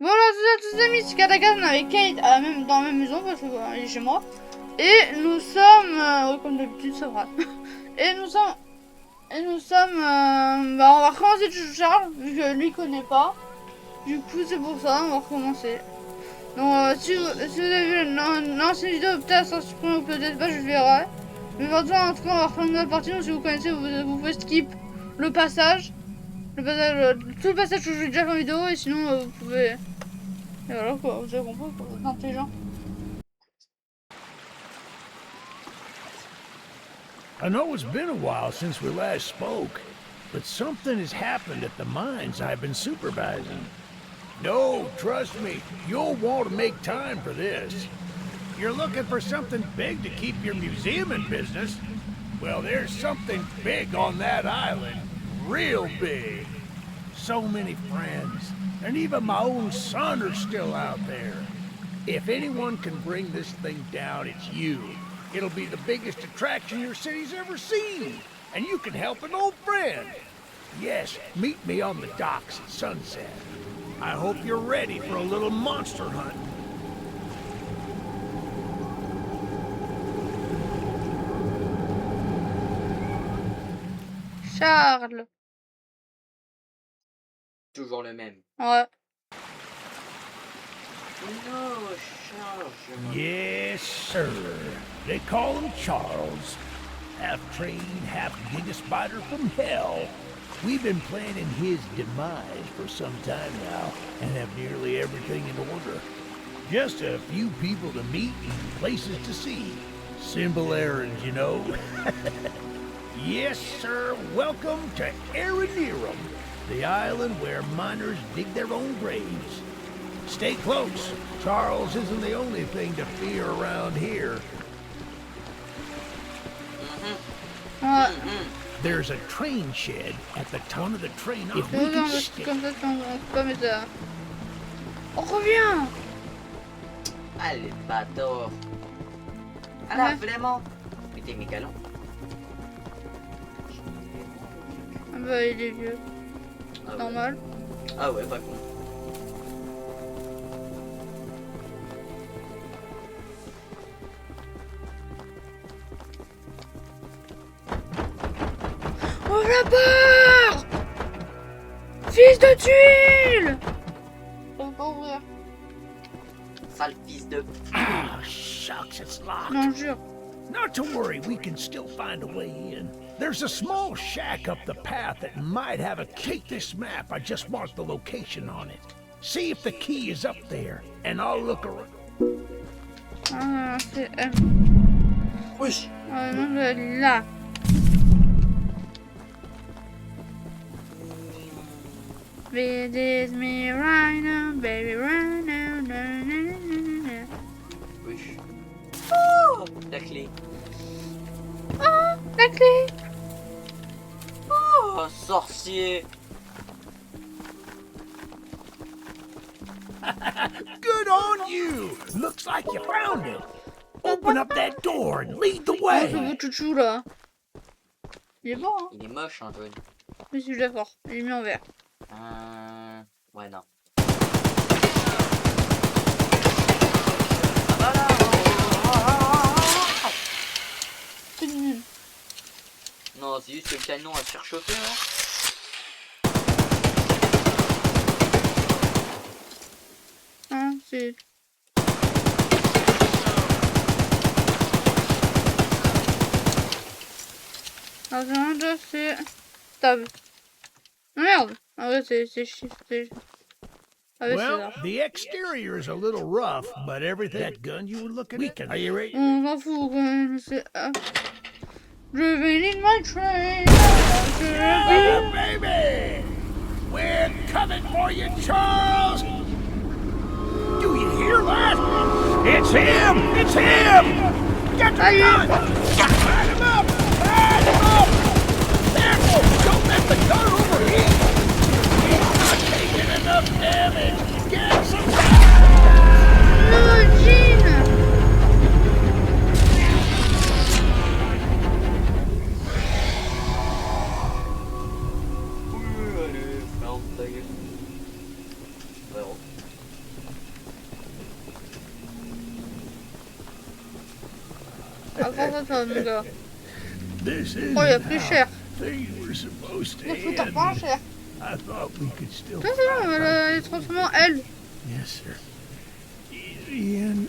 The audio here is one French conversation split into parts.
Voilà, tous amis, c'est Katakan avec Kate dans la même maison parce qu'elle est chez moi. Et nous sommes, comme d'habitude, ça va. Et nous sommes, on va recommencer de Charles, vu que lui connaît pas. Du coup, c'est pour ça, on va recommencer. Donc, si vous avez vu l'ancienne vidéo, peut-être ça supprime ou peut-être pas, je verrai. Mais maintenant, en tout cas, on va reprendre une nouvelle partie. Donc, si vous connaissez, vous pouvez skip le passage. Tout le passage que je vous ai déjà fait en vidéo, et sinon, vous pouvez. Et voilà quoi, vous avez compris quoi, vous êtes intelligent. I know it's been a while since we last spoke, but something has happened at the mines I've been supervising. No, trust me, you'll want to make time for this. You're looking for something big to keep your museum in business? Well, there's something big on that island. Real big. So many friends, and even my own son are still out there. If anyone can bring this thing down, it's you. It'll be the biggest attraction your city's ever seen, and you can help an old friend. Yes, meet me on the docks at sunset. I hope you're ready for a little monster hunt. Charles. Toujours le même. Ouais. No, Charles. Yes, sir. They call him Charles. Half train, half giga-spider from hell. We've been planning his demise for some time now, and have nearly everything in order. Just a few people to meet and places to see. Simple errands, you know. Yes, sir. Welcome to Aranerum, the island where miners dig their own graves. Stay close. Charles isn't the only thing to fear around here. Ouais. There's a train shed at the top of the train. If we Non, could mais stick... comme ça, on peut pas mettre ça. On revient. Allez, bâtard. Ah Ouais. là, vraiment. Mais t'es mégalon. Ah bah, il est vieux. Ah ouais. Normal. Ah ouais, pas con. Ouvre la porte. Fils de tuile. On peut pas ouvrir. Sale fils de... Ah, shucks, it's locked. Non, jure. Not to worry, we can still find a way in. There's a small shack up the path that might have a key. Take this map, I just marked the location on it. See if the key is up there, and I'll look around. Ah, c'est M. Wesh. Ah non, je vais aller là. Visit me right now, baby, right now. Na, na, na, na, na. Wesh. Oh, la clé. Oh, la clé. Oh, sorcier. Good on you! Looks like you found it. Open up that door and lead the Oh, ce way. beau chouchou là. Il est bon, hein. Il est moche, hein, Johnny. Je suis d'accord. Il est mis en vert. Ouais, non. C'est nul. Non, c'est juste que le canon va se faire chauffer, hein. Hein, c'est. Alors, déjà, c'est. Tab. Merde! Ah ouais, c'est shift. Ah ouais, c'est Well, là. the exterior is a little rough, but everything... That gun you were looking at? Are you ready? On s'en fout quand même, c'est. Je vais need my train! Oh, baby! We're coming for you, Charles! Do you hear that? It's him! It's him! Get the gun! Light him up! Light him up! Careful! Don't let the gun overheat! He's not taking enough damage! Get some... No, Jean! Allez, ferme ta gueule. Frérot. grâce à toi, mon gars. This is Oh, il y a plus cher. things were supposed to Il faut t'en end. pas cher. I thought we could still Toi, c'est bon, elle est transformée en elle. Yes, sir. Easy in,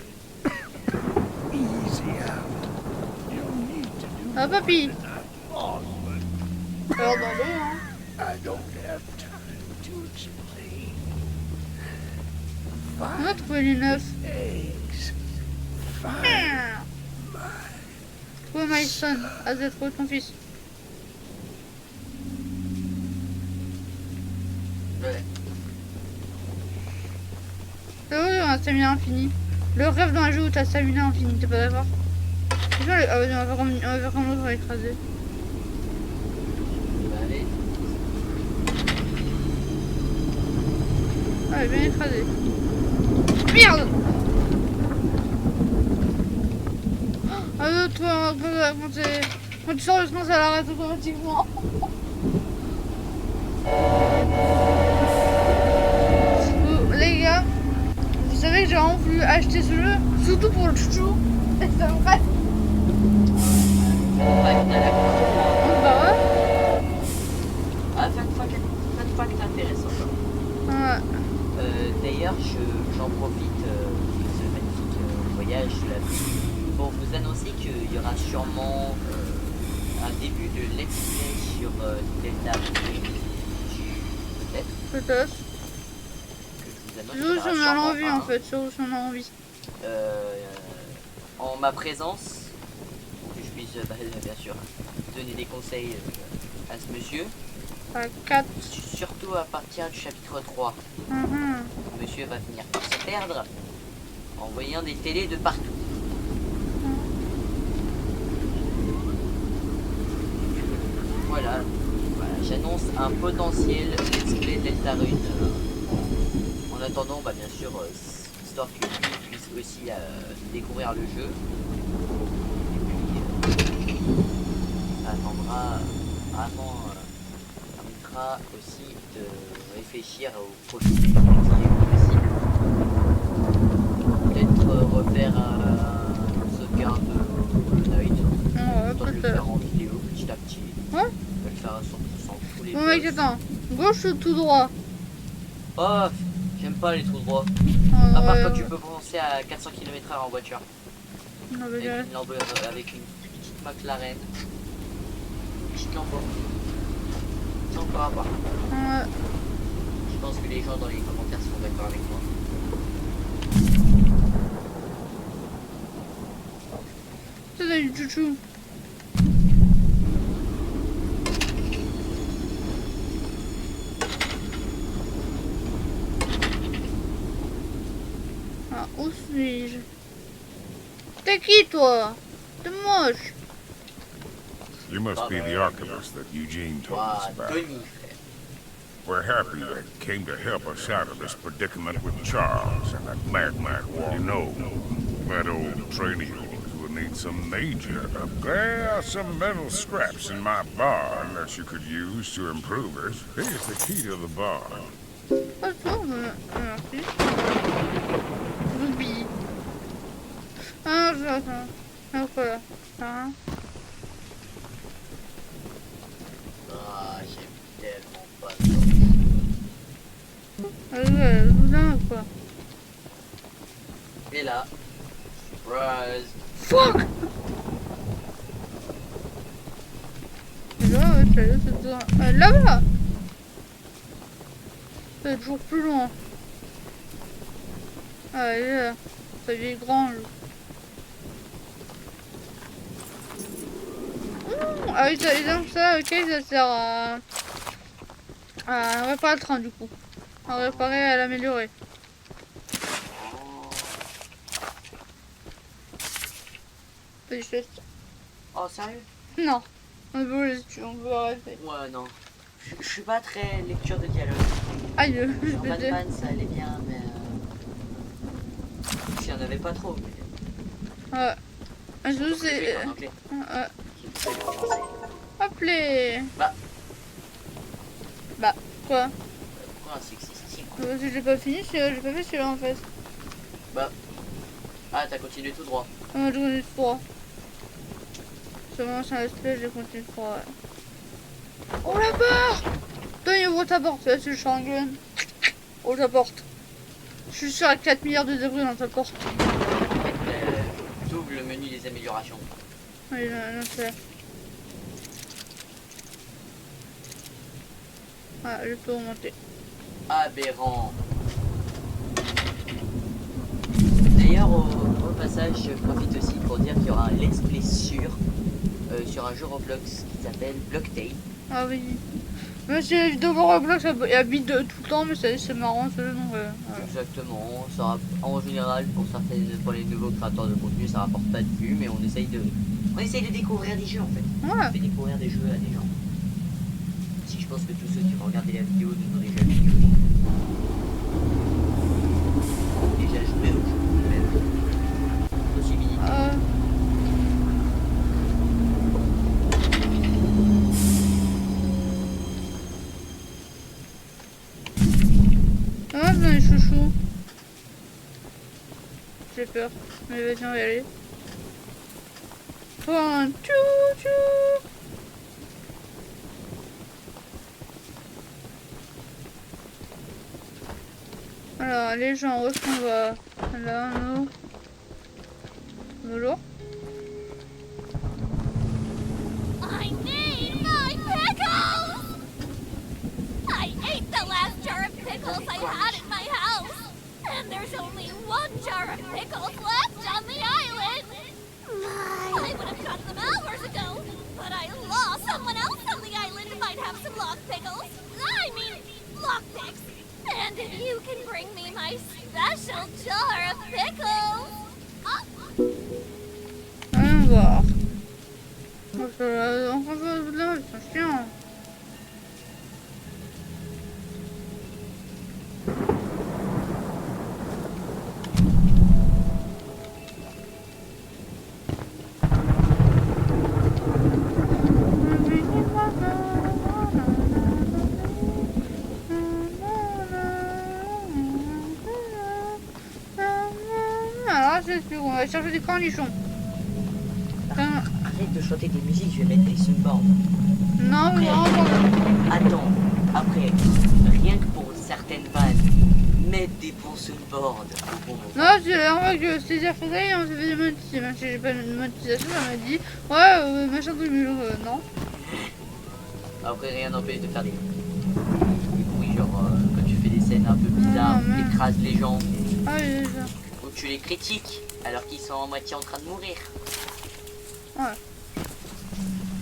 easy out. You don't need to do Ah, papy. not lost, but Alors, dans l'eau, hein. I don't have time to explain. On va trouver les neufs. Eggs. Five. Trouver my son. Ah, j'ai trouvé ton fils. Ouais. C'est où un stamina infini? Le rêve d'un jeu où t'as stamina infini, t'es pas d'accord? Ah, vas-y, on va faire comme l'autre, on va écraser. Bah, allez. Ah, elle est bien écrasée. Merde! Ah, toi, quand tu sors le train, ça l'arrête automatiquement. Les gars, vous savez que j'ai vraiment voulu acheter ce jeu, surtout pour le chouchou. Et ça me fait. Ouais, t'as la Bah ouais. Ah, fun fact intéressant. Ouais. D'ailleurs, j'en profite de ce magnifique voyage sous la pluie pour vous annoncer qu'il y aura sûrement un début de let's play sur Delta Green. Peut-être Peut-être. que je vous annonce. Je qu'il y si aura on a sûrement envie un, en fait, sur si on a envie. en ma présence, pour que je puisse bien sûr donner des conseils à ce monsieur. À 4. Surtout à partir du chapitre 3. Monsieur va finir par se perdre en voyant des télés de partout. Voilà, j'annonce un potentiel let's play Deltarune. En attendant, bah, bien sûr, histoire que tu puisses aussi découvrir le jeu. Et puis, ça attendra vraiment. Permettra aussi de réfléchir au prochain jeu qui est possible. Peut-être refaire un sauvegarde de Hollow Knight. Ouais, Autant de le peut-être. faire en vidéo petit à petit. Ouais. On va le faire à 100% tous les Bon mec, boss. attends. Gauche ou tout droit? Oh, j'aime pas les trous droits. Ah, À part ouais, quand tu ouais. peux foncer à 400 km/h en voiture. Non, bah, Avec direct. une avec une petite McLaren. Une petite Lamborghini. C'est encore à voir. Ouais. Je pense que les gens dans les commentaires seront d'accord avec moi. C'est du chouchou. Ah, où suis-je? T'es qui toi? T'es moche. You must be the archivist that Eugene told us Ouah, about. Denis, frère. We're happy that you came to help us out of this predicament with Charles and that madman war. You know, that old train of yours will need some major upgrades. There are some metal scraps in my barn that you could use to improve it. Here's the key to the barn. Pas toi, merci. J'oublie. Ah, j'attends. Ah, voilà. Ah. Ah, j'aime tellement pas ça. Là, quoi. Et là, surprise. Fuck! Là, c'est là-bas! C'est toujours plus loin. Ah, il est là. Ça devient grand, là. Ah oui, donc ça, ok, ça sert à réparer le train, du coup. À réparer, à l'améliorer. Petit geste. Oh, sérieux? Non. On peut arrêter. Ouais, non. Je suis pas très lecture de dialogue. Aïe, je Sur vais dire. Batman, ça allait bien, mais. S'il y en avait pas trop. Mais... Ouais. Je sais. En anglais. Ouais. C'est en français. Hop les. Bah. Bah, quoi? Pourquoi un sexisme? Parce que j'ai pas fini, j'ai pas fait celui-là en fait. Bah. Ah, t'as continué tout droit. Ah, je connais tout droit. Sûrement c'est un let's play, je continue de croire. Oh la porte! Donne, ouvre ta porte, là c'est le Schengen. Ouvre ta porte. Je suis sûr à 4 milliards de débris dans ta porte. T'ouvres le menu des améliorations. Oui, non, c'est. Ah, je peux remonter. Aberrant. D'ailleurs, au passage, je profite aussi pour dire qu'il y aura un let's play sur un jeu Roblox qui s'appelle Blocktail. Ah oui. Mais c'est les vidéos Roblox, il habite tout le temps, mais c'est marrant ce jeu, donc voilà. Exactement. Ça, en général, pour les nouveaux créateurs de contenu, ça rapporte pas de vues, mais on essaye de découvrir des jeux en fait. Ouais. On fait découvrir des jeux à des gens. Si je pense que tous ceux qui vont regarder la vidéo nous ont déjà vu jouer. Déjà joué au jeu. Même possibilité. Ah, non, les chouchous. J'ai peur. Mais vas-y, on va y aller. Un tchou-tchou. Alors, les gens, où est-ce qu'on va? Là, nous. Bonjour. I need my pickles! I ate the last jar of pickles I had in my house! And there's only one jar of pickles left on the island! I would have gotten them hours ago, but I lost someone else on the island might have some lost pickles. I mean, lockpicks. And if you can bring me my special jar of pickles... On va voir. Là, c'est chiant. Alors, c'est sûr, on va chercher des cornichons. Arrête de chanter des musiques, je vais mettre des sunboards. Non, Après, non, attends, après, rien que pour certaines vannes, mettre des bons sunboards. Bon, non, c'est la dernière fois que César faisait, on s'est fait démonétiser. Même si j'ai pas de monétisation, elle m'a dit ouais, machin truc, non. après, rien n'empêche de faire des bruits, genre quand tu fais des scènes un peu bizarres, Non, mais- t'écrases les gens, Ah oui, c'est ça. ou tu les critiques alors qu'ils sont en moitié en train de mourir. Ouais.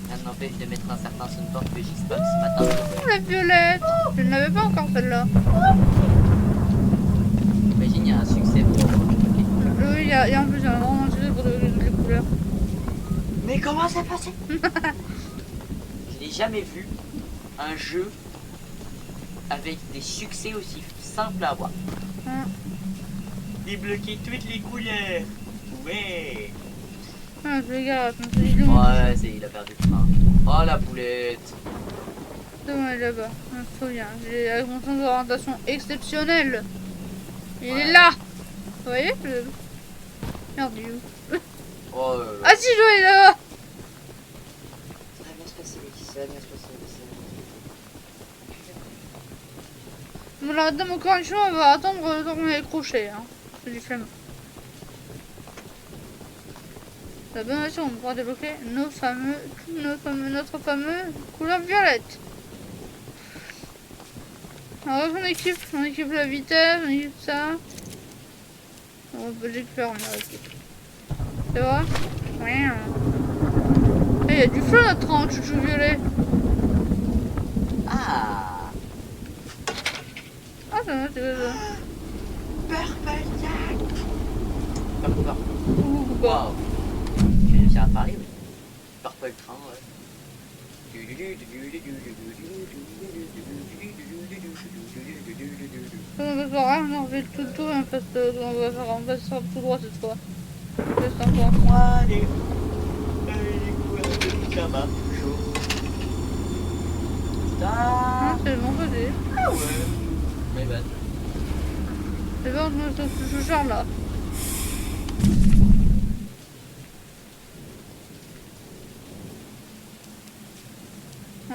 Rien n'empêche de mettre un certain soundboard que j'ai spam ce matin. Oh, la violette. Je ne l'avais pas encore celle-là. Imagine, il y a un succès pour... Oui, il y a en plus un grand succès pour les couleurs. Mais comment c'est passé? Je n'ai jamais vu un jeu avec des succès aussi simples à avoir. Hein. Débloquer toutes les couleurs. Ouais. Ah, fais gaffe, on se dit le Ouais, il a perdu le train. Oh la boulette. C'est bon, il est là-bas. Je me souviens. J'ai avec mon sens d'orientation exceptionnel. Il est là. Vous voyez Merde, il est où? Oh là là. Ah si, je il est là-bas. Ça va bien se passer, ça va bien se passer. Bon, la dame au cornichon, elle va attendre le temps qu'on ait accroché. Hein. C'est du flemme. La bonne action, on pourra débloquer notre fameux couleur violette. Alors on équipe la vitesse, on équipe ça. On peut récupérer, on a équipe. C'est vrai? Rien. Il y a du feu notre train, chouchou violet. Ah. Ah ça va, c'est quoi ça? Purple Jack. Purple. Ou pas. Wow. Tu réussis à parler, oui. Purple train, ouais. On va faire rien, on fait tout le tour et on va faire tout droit cette fois. C'est encore. Allez. Ça va, chaud. Ah, c'est le bon côté. Ah ouais. Mais bah. C'est bon, je charge là.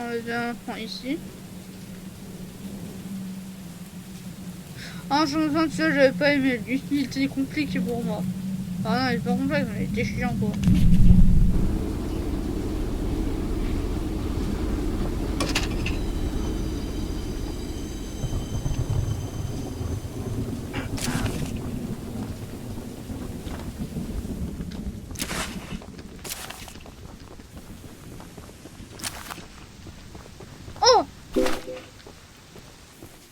On prend ici. Ah, je me sens, tu vois, j'avais pas aimé lui. Il était compliqué pour moi. Ah non, il est pas complexe, mais il était chiant quoi. Oh!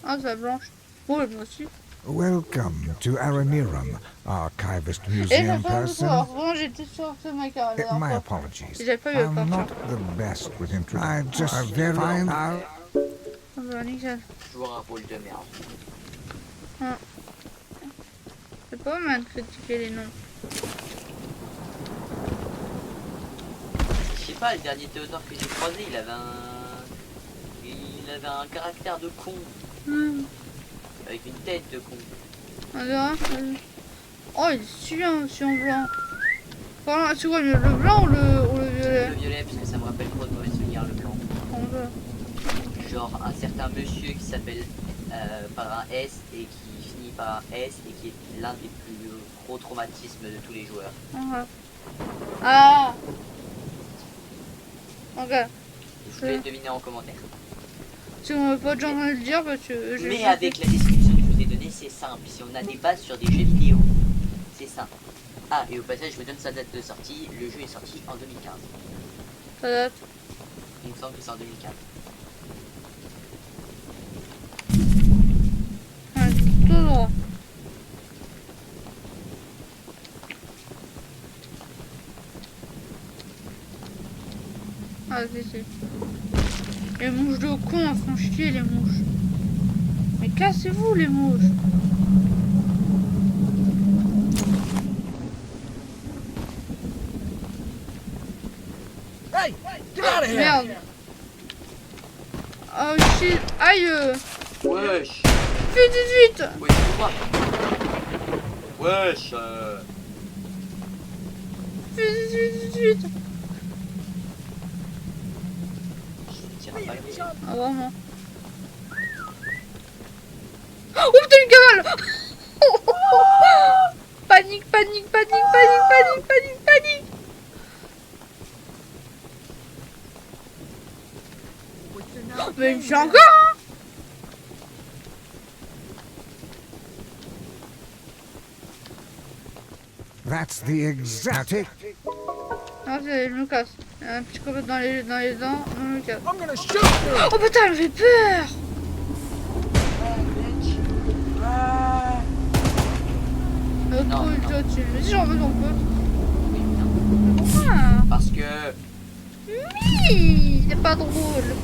Ah, c'est blanche. Oh, moi aussi. Welcome to Aranirum, Archivist Et Museum ça fait un peu person. peur. Vraiment, j'étais sur ce mec là. My apologies. J'ai pas eu le I'm partir. not the best with intro. I just very fine. Ah bah, nickel. Toujours un rôle de merde. C'est pas mal de critiquer les noms. Je sais pas, le dernier Théodore que j'ai croisé, il avait un caractère de con. Avec une tête de con. On verra. Oh, il est super aussi en blanc. Voilà, tu vois le blanc ou le violet? Le violet, parce que ça me rappelle trop de mauvais souvenirs, le blanc. On veut. Genre un certain monsieur qui s'appelle par un S et qui finit par un S et qui est l'un des plus gros traumatismes de tous les joueurs. Ah. Ok. Je vous laisse deviner en commentaire. Si on veut pas déjà en train de le dire parce que Mais avec la description que je vous ai donnée, c'est simple. Si on a des bases sur des jeux vidéo, c'est simple. Ah, et au passage, je vous donne sa date de sortie. Le jeu est sorti en 2015. Ça date. Il me semble que c'est en 2015. Ouais, tout droit. Ah, c'est. Les mouches de con, elles font chier les mouches. Mais cassez-vous les mouches. Hey, get out of here! Merde. Oh shit. Aïe. Wesh! Vite, vite, vite. Ouais, tu vois. Wesh! Vite, vite, vite, vite. Je tire pas le Ah vraiment. Oh putain une cavale. Panique, panique, panique, panique, panique, panique, panique. Mais il me fait encore hein. That's the exact. Ah je me casse. Il y a un petit copain dans les dents, je me casse. I'm gonna shoot you! Oh putain elle me fait peur. L'autre Non, coup il non. tire dessus. Mais si j'en veux ton pote. Oui, non. Pourquoi? Parce que Oui, c'est pas drôle.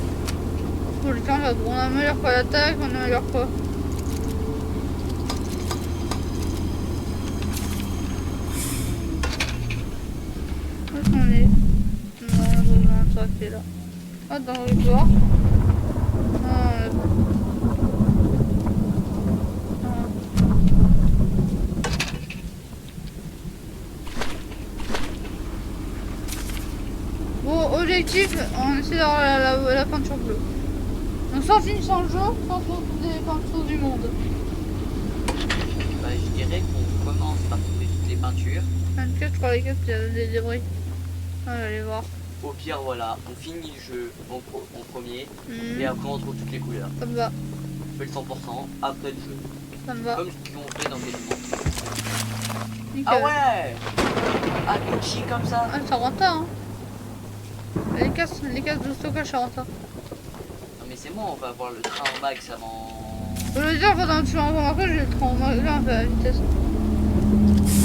Pour le temps, on améliore pas l'attaque, on améliore pas. Où est-ce qu'on est? Non, on a besoin de s'arrêter là. Ah, dans le bord. Ah, bon, objectif, on essaie d'avoir la peinture bleue. Donc sans finir le jeu, sans trouver les peintures du monde. bah, je dirais qu'on commence par trouver toutes les peintures. 24, je crois les 4, il y a des débris. Ah, on va aller voir. Au pire, voilà, on finit le jeu en premier et après on trouve toutes les couleurs. Ça me va, On fait le 100% après le jeu. ça me va. Comme ce qu'on fait dans le monde. Nickel. Ah ouais! Ah, Gucci comme ça! Ah, ça renta, hein. Les cases de stockage, ça renta. Non mais c'est bon, on va avoir le train en max avant... Je veux dire, pendant que tu vas remarquer, j'ai le train en max, là, on fait la vitesse.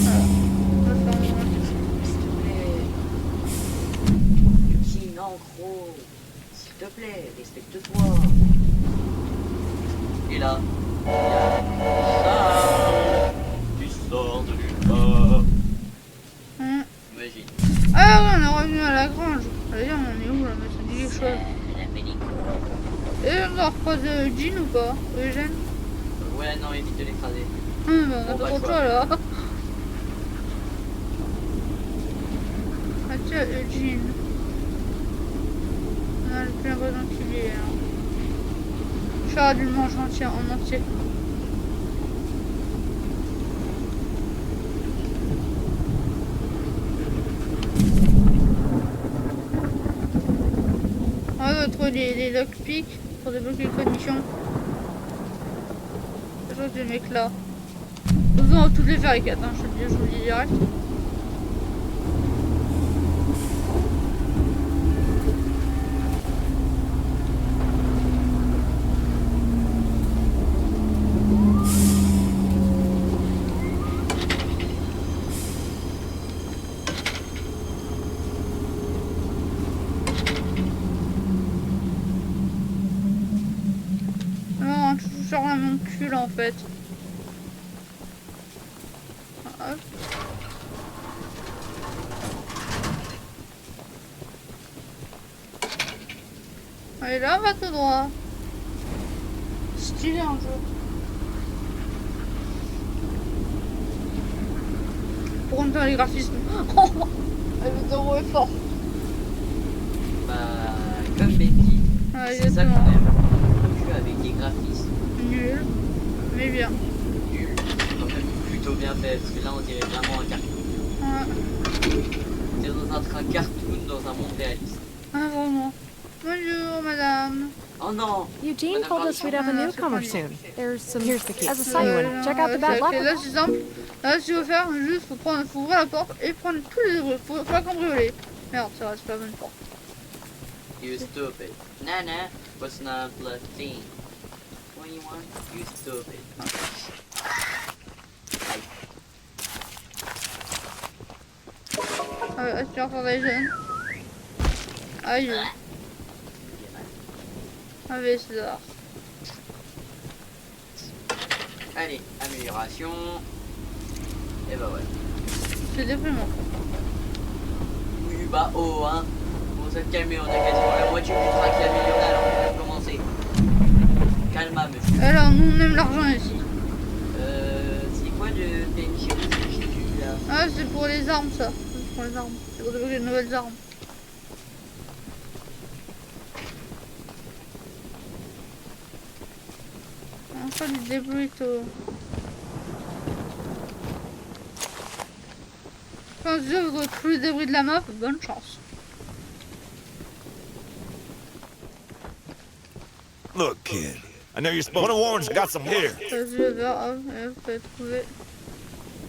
Voilà. On va faire en max. S'il te plaît. Gucci, non, gros. S'il te plaît, respecte-toi. Et là, il y a Charles qui sort de nulle part. Imagine. Ah ouais, on est revenu à la grange. D'ailleurs, on est où là? Mais ça dit quelque chose. La Mélico. Et on va recroiser Jean ou pas? Eugène? Ouais, non, évite de l'écraser. Ah, mais on a Bon, pas bah, trop de je choix là. Ah tiens, Eugene. On j'ai plus l'impression qu'il y est. J'aurais dû le manger en entier. On va trouver les lockpicks pour débloquer les conditions. Je crois que ces mecs là. On va toutes les faire les 4, hein, je vous le dis direct. Non, je sors mon cul là en fait. Hop. Allez là, on va tout droit. Stylé un jeu. Pour une faire les graphismes. Le zéro est fort. Bah, comme Betty, Ouais, c'est ça qu'on exactement. aime. Un jeu avec des graphismes Nul, mais bien. nuls, quand même plutôt bien fait, parce que là on dirait vraiment un cartoon. Ouais. On est dans un train cartoon dans un monde réaliste. Ah, vraiment. Bonjour, madame. Oh non! Eugene told us we'd have a newcomer soon. There's some. Here's the key. As a side Ouais, one, check out the back ok, là level. c'est simple. Là, ce qu'il faut faire, juste faut ouvrir la porte et prendre tous les débris. Faut pas cambrioler. Merde, c'est vrai, c'est pas la bonne porte. You stupid. Nana was not blood clean. 21, you stupid. Aspiration. Aïe. Avec César. Allez, amélioration. Et bah ouais. C'est déprimant. Oui, bah oh, hein. On s'est calmé, on a quasiment la moitié du train qui est amélioré alors qu'on vient de commencer. Calma, monsieur. Alors, nous on aime l'argent ici. C'est quoi le PNJ que j'ai vu là? Ah, c'est pour les armes ça. C'est pour les armes. C'est pour débloquer de nouvelles armes. Enfin, du débris au. Quand je vous retrouve les débris de la map, bonne chance. Look, kid. I know you're supposed. One of Warren's got some here. Je vais voir, vous pouvez trouver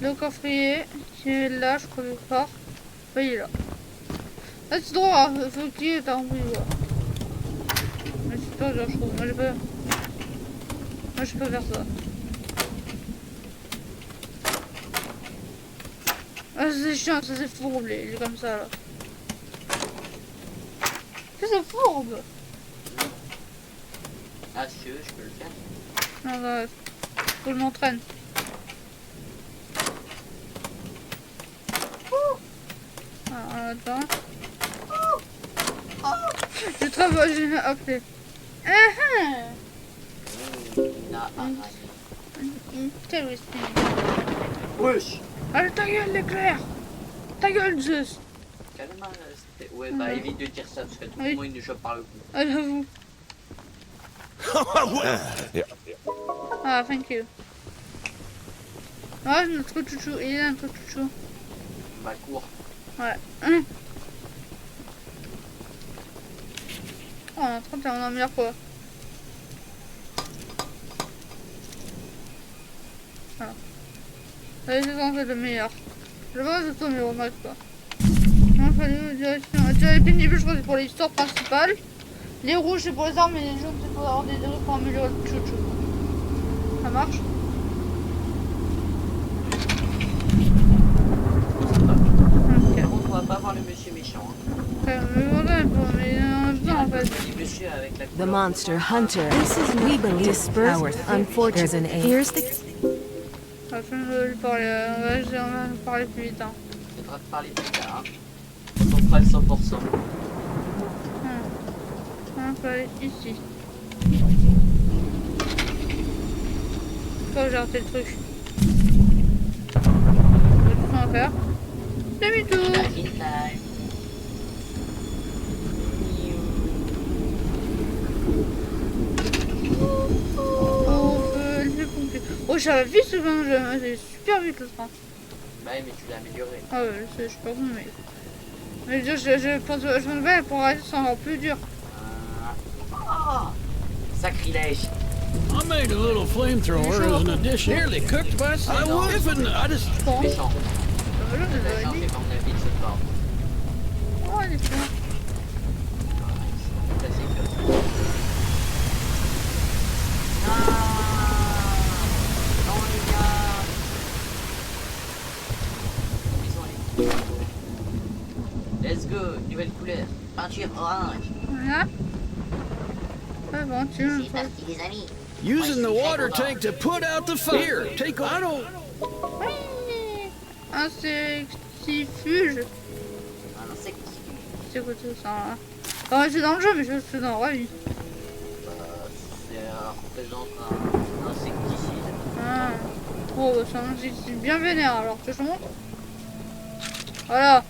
le coffrier qui est là, je crois quelque part. Oui, il est là. Là, c'est droit, faut qu'il est en bruit. Mais c'est pas genre, je trouve. Moi, je peux faire ça. Ah, c'est chiant, ça c'est fourbe, il est comme ça là. C'est fourbe! Ah, si tu veux, je peux le faire. Non, non, faut que je m'entraîne. Ah, attends. Je travaille, j'ai appelé. Na, Interesting. wesh! Allez, ta gueule, l'éclair! Ta gueule, Zeus! Calma, c'était. Ouais, bah évite de dire ça parce que tout le Oui. monde il nous chope par le cou. Ah, j'avoue. Yeah. Ah, thank you. Ah, notre chouchou, il est notre chouchou. Bah, cours. Ouais. Oh, on est en train de faire un meilleur quoi. Voilà. Allez, c'est censé être le meilleur. Je vois que c'est ton numéro max quoi. Non, il fallait direction. Déjà, les pénibles, je crois que c'est pour l'histoire principale. Les rouges, c'est pour les armes et les jaunes, c'est pour avoir des débris pour améliorer le chouchou. Ça marche? Ok. Par contre, on va pas voir le monsieur méchant. Hein. Mais voilà, mais on a besoin en fait. Le monsieur avec la The couleur monster rouge. hunter. This is we believe dispersed. Unfortunately, there's an A. Here's the. Je vais lui parler, on va lui parler plus vite. Hein. Je devrais te parler plus tard. Hein. Quand on fera le 100%. On va aller ici. Faut que j'ai raté le truc. On va faire. Demi-tour. Back in time. ça va vite ce jeu, c'est super vite le train. Bah oui, mais tu l'as amélioré. Ah ouais, je sais pas comment, mais je pense que pour arrêter c'est encore plus dur. Ah, sacrilège. I made a little flamethrower as an addition. Nearly cooked myself. I was, and I just... Je pense. Méchant. Le jeu, T'as c'est changé ton avis de cette part. Oh, il est bien. Classique. Non, les gars. Ils sont allés. Let's go, nouvelle couleur. Peinture orange. Voilà. Ouais, bon, tu me C'est parti, les amis. Using the water tank to put out the fire. Take... I don't... Oui. Insectifuge. Un insecticide. C'est quoi tout ça là? Enfin, c'est dans le jeu, mais je c'est dans la vraie vie. Ça représente un insecticide. Ah. Oh, bah, c'est un insecticide bien vénère alors, tu je montre. Voilà.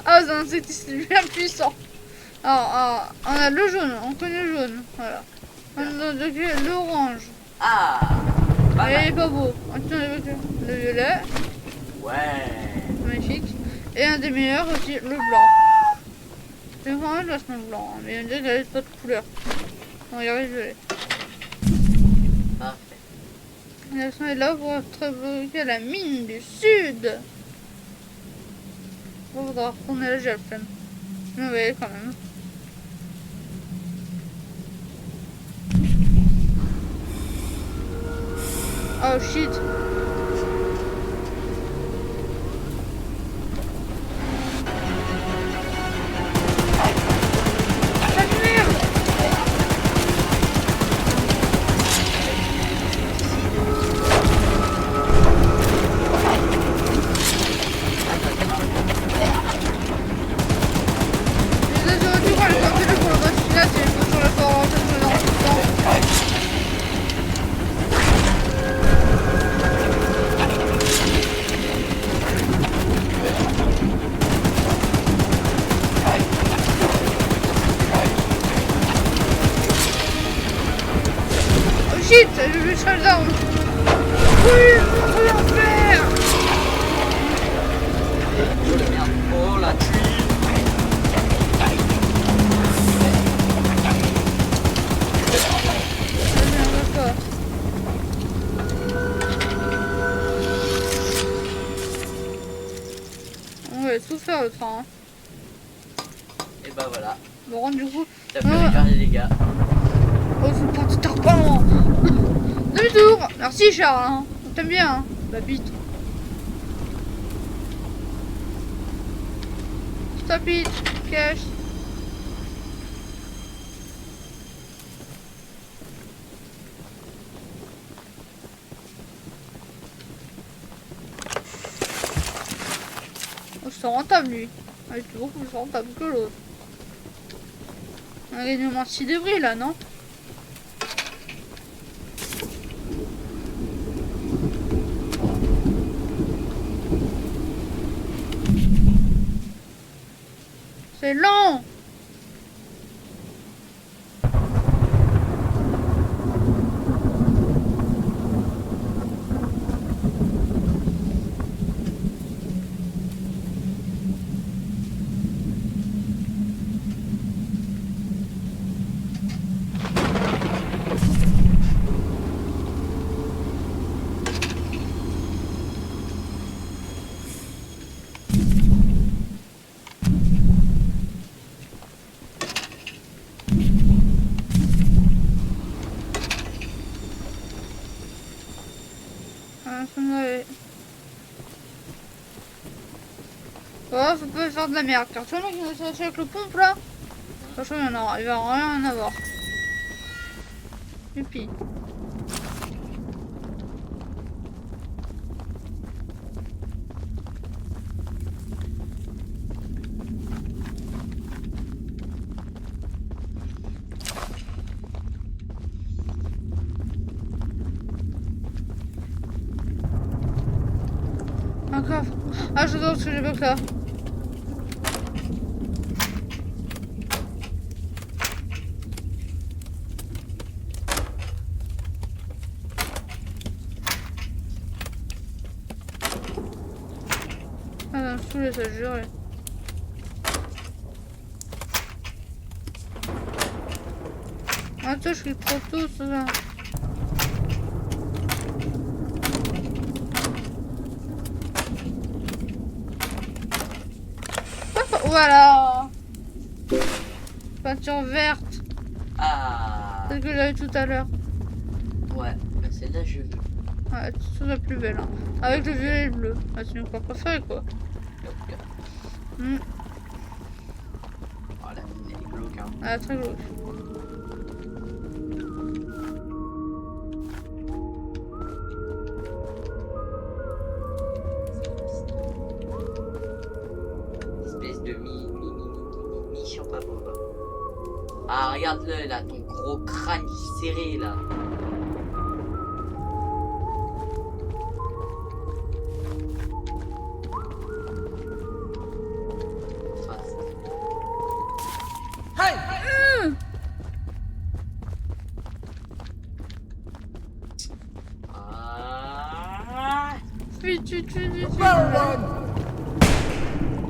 Ah, c'est un insecticide bien puissant. Alors, on a le jaune, on connaît le jaune, voilà. On a l'orange. Ah, pas Il est mal. pas beau. Le violet, Ouais. magnifique. Et un des meilleurs aussi, le blanc. C'est vraiment de le blanc, hein, mais on dirait qu'il n'y a pas de couleur. Regardez le violet. Parfait. L'action est là pour bloquer la mine du sud. On faudra retourner là, j'ai le flemme. Mais oui, quand même. Oh shit. Ah merde. Les deux autres, quand les sorties pour le boss final, c'est le sur le fort, ça se met dans tout le temps. Oh shit, j'ai vu le down. Oui, on va l'enfer. Merde. Oh la tuile. On va tout faire le train. Hein. Et bah voilà. Bon, du coup, T'as pu réparer les gars. oh, c'est parti tard pas loin. Demi-tour. Merci Charles. Hein. On t'aime bien. Hein. Bah bite. Stop it. Cash. Oh, c'est rentable lui. Ah, il est beaucoup plus rentable que l'autre. On a gagné au moins 6 débris là, non? C'est lent. Ah, ça m'avait... Oh, ça peut faire de la merde. Car tu vois, qui nous avec le pompe là. Franchement, il va rien en avoir. Et puis. Encore. Ah, j'adore ce que j'ai bloqué là. Ah, ça me saoule, ça jure. Attends, je suis trop tôt, ça. Voilà. Peinture verte. Ah. Celle que j'avais tout à l'heure. Ouais, bah celle-là je veux. Ouais, c'est la plus belle. Hein. Avec le violet et le bleu. Ah, c'est mon couleur préférée, quoi. Mm. Oh, la mine, elle est glauque, hein. Ah, très glauque. Espèce de mi-chiant pas beau, quoi. Ah, regarde-le, là, ton gros crâne serré, là.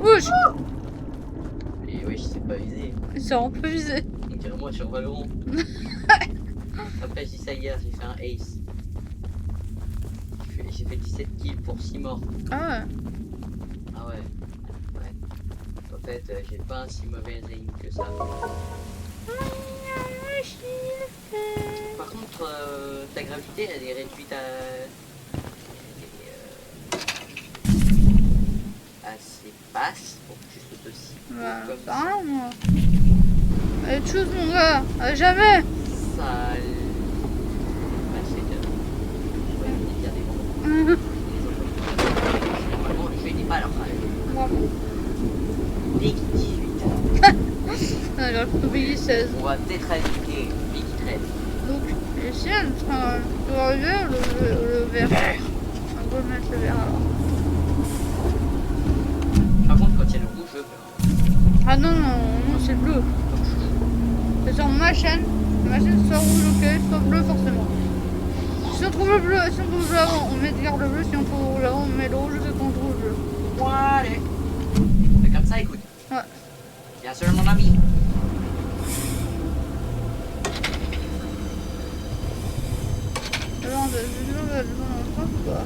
Ouch! Et oui, je sais pas viser. Ils sont un peu visés. On dirait moi sur Valorant. Après, j'ai dit ça hier, j'ai fait un ace. J'ai fait 17 kills pour 6 morts. Ah ouais. Ah ouais. Ouais. En fait, j'ai pas un si mauvais aim que ça. Par contre, ta gravité, elle est réduite assez basse pour que tu sautes aussi. Bah, Comme ça rien, moi. Allez, choose, mon gars. Allez, jamais. ça. Bah, c'est que. Ouais, il y a des gros. Normalement, le jeu il n'est pas à leur âge. Bravo. Big 18. Ah, j'ai plutôt Biggie 16. On va peut-être ajouter Big 13. Donc, ici, elle sera le vert, le vert. On va mettre le vert alors. Par contre, quand il y a le rouge, je veux. Ah non, non, non, c'est bleu. C'est sur ma chaîne. Ma chaîne soit rouge, ok, soit bleu, forcément. Si on trouve le bleu, si on trouve le bleu avant, on met le bleu. Si on trouve le rouge avant, on met le rouge, c'est qu'on trouve le bleu. Allez. C'est comme ça, écoute. Ouais. Bien sûr, mon ami. Alors, j'ai besoin de longtemps ou pas?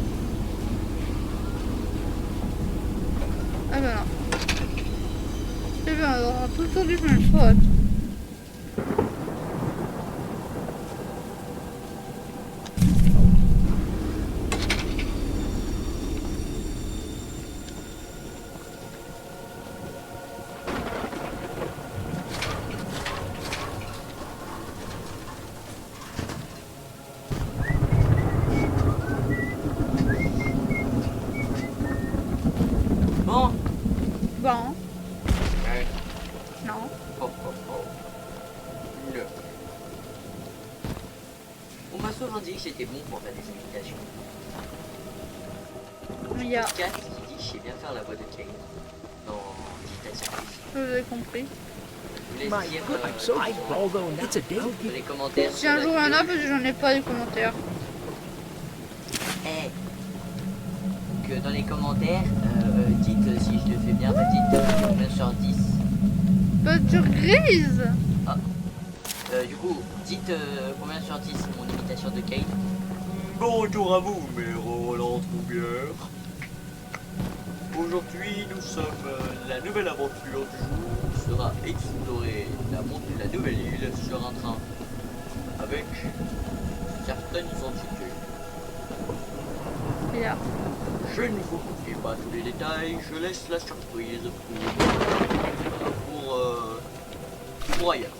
Ah ben non. C'est bien, alors, tout le tour du chemin, je crois. Bon. Bon, Ouais. non. Oh, oh, oh. Le. On m'a souvent dit que j'étais bon pour faire des imitations. Il y a, 4 qui dit que je sais bien faire la voix de Kane dans Digital Service. je vous ai compris. Je voulais dire dans les commentaires. Si un jour il y en a, parce que j'en ai pas les commentaires. Eh. Que dans les commentaires, dites si je le fais bien, dites combien sur 10. Peinture grise. Du coup, dites combien sur 10 mon imitation de Kane. Bonjour à vous, mes Roland Troubière. Aujourd'hui, nous sommes la nouvelle aventure du jour sera explorer la nouvelle île sur un train avec certaines entités. Yeah. Je ne vous confie pas tous les détails, je laisse la surprise pour ailleurs.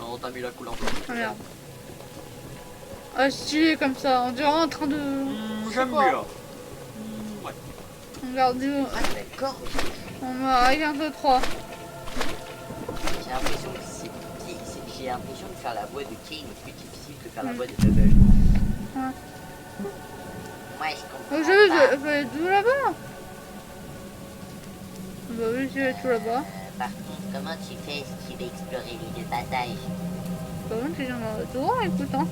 Non, t'as mis la couleur blanche. Ah merde. Ah, stylé comme ça, on dirait en train de. J'aime quoi. bien. Ouais. Regardez, Ah, d'accord. on m'a regarde 3. J'ai l'impression que j'ai l'impression de faire la voix de Kane est plus difficile que faire la voix de Bubble. Ouais. Ouais, je comprends. J'ai vu, je vais tout là-bas. Bah oui, je vais tout là-bas. Par contre, comment tu fais si tu veux explorer l'île de passage? Bah oui, tu viens tout droit, écoute, hein.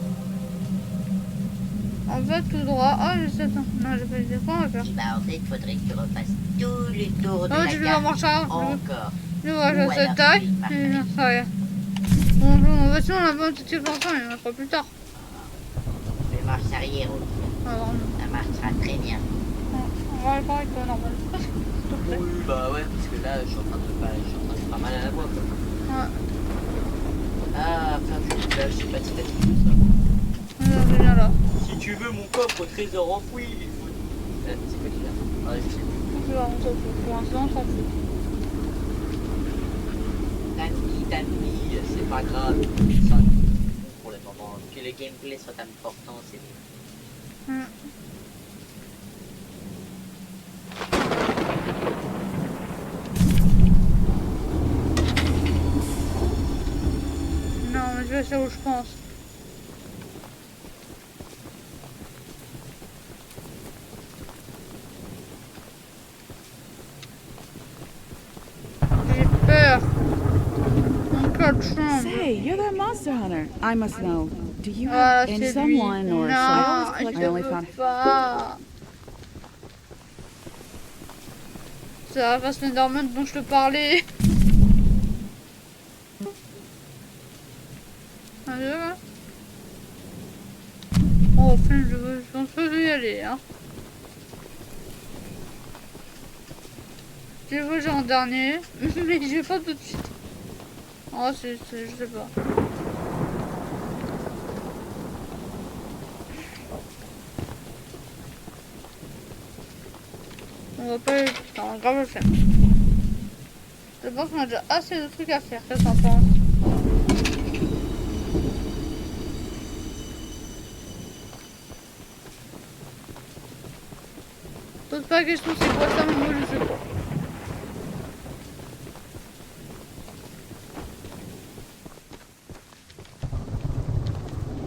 En fait, tout droit. Ah, je sais, attends. Non, j'ai pas dit quoi on va faire. Bah, en fait, faudrait que tu refasses tout le tour de Oh, la tu veux carte. en marche arrière? Encore. Je vois, Ou ça alors, taille. une marche Et arrière. j'en sais rien. Bon, bah, sinon, on a pas une petite séparation, il y en a pas plus tard. Fais marche arrière, ok. Alors, Ça marchera très bien. on va aller par avec toi, normal. S'il te plaît. Oui, bah ouais, parce que là, je suis en train de faire mal à la voix, quoi. Ouais. Ah, faire du doublage, c'est pas si facile que ça. On est là. Si tu veux mon coffre au trésor enfoui, il faut... c'est quoi déjà? Ouais, je sais plus. On peut voir, on s'en fout. Pour l'instant, on s'en fout. Tanti, c'est pas grave. Ça, pour le moment, que le gameplay soit important, c'est mieux. Non, mais je sais où je pense. J'ai peur. Encore de chambre. Say, you're that monster hunter. I must know. Do you Voilà, have any c'est lui. someone or Non, I je always collect. I only veux found. pas. C'est la face Enderman dont je te parlais. Allez, là. Oh, enfin, je pense que je vais y aller, hein. Je vais jouer en dernier, mais je vais pas tout de suite. Oh, je sais pas. On va pas... Non, grave le faire. Je pense qu'on a déjà assez de trucs à faire, qu'est-ce que t'en penses? Pose pas la question c'est quoi ça, mais moi je sais pas.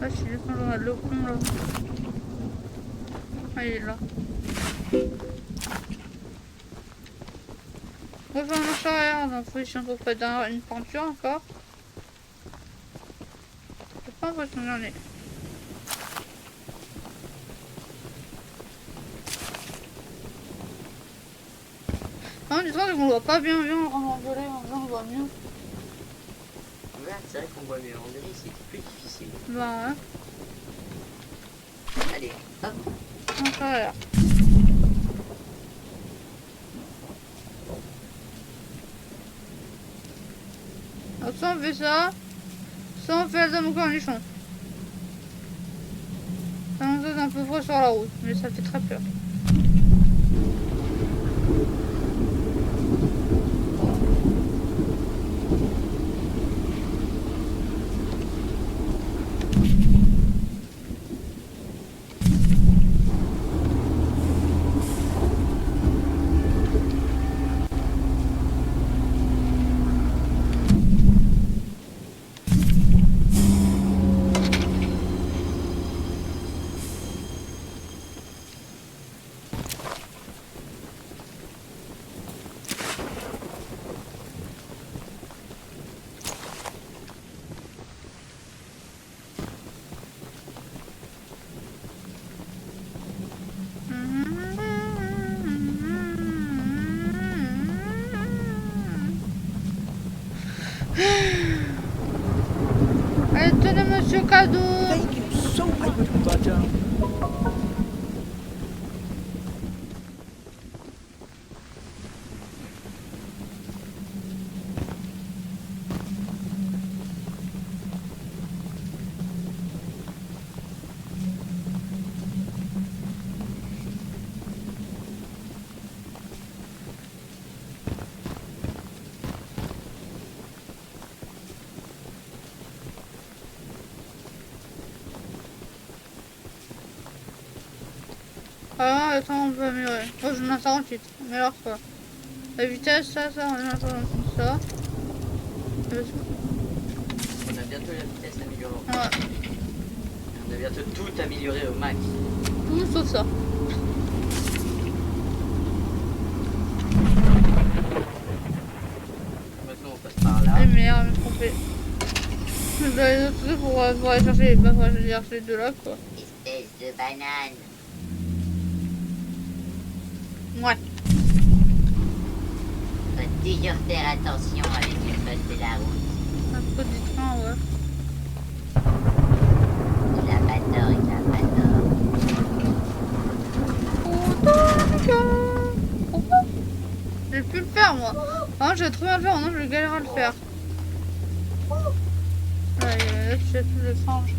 Ah, je suis quand on a le con là. Ah, il est là. On va faire marche arrière, donc faut ici on peut pas dans une peinture encore. J'ai pas l'impression que j'en ai. Non, du coup, on voit pas bien, on va engueuler, on voit mieux. Ouais, c'est vrai qu'on voit mieux. On dirait que c'était plus difficile. Bah ouais, Allez, hop. marche arrière. Alors, soit on fait ça, soit on fait la dame au cornichon. Ça nous donne un peu froid sur la route, mais ça fait très peur. Allez, tenez monsieur cadeau. Thank you so much, but Ah, attends, on peut améliorer. Oh, je mets un 48. Mais alors quoi? La vitesse, ça, on met un 48, ça. On a bientôt la vitesse améliorée. Ouais, On a bientôt tout amélioré au max. tout sauf ça. Maintenant, on passe par là. Et merde, je me suis trompé. Je dois les autres trucs pour aller chercher, bah, je vais chercher les deux là, quoi. Espèce de banane. Ouais. Faut toujours faire attention avec le code de la route. Un peu du train, ouais. Il a pas tort, il a pas tort. J'ai pu le faire, moi. Ah, je vais trop bien le faire, non, je vais galérer à le faire. Là, j'ai tous les singes.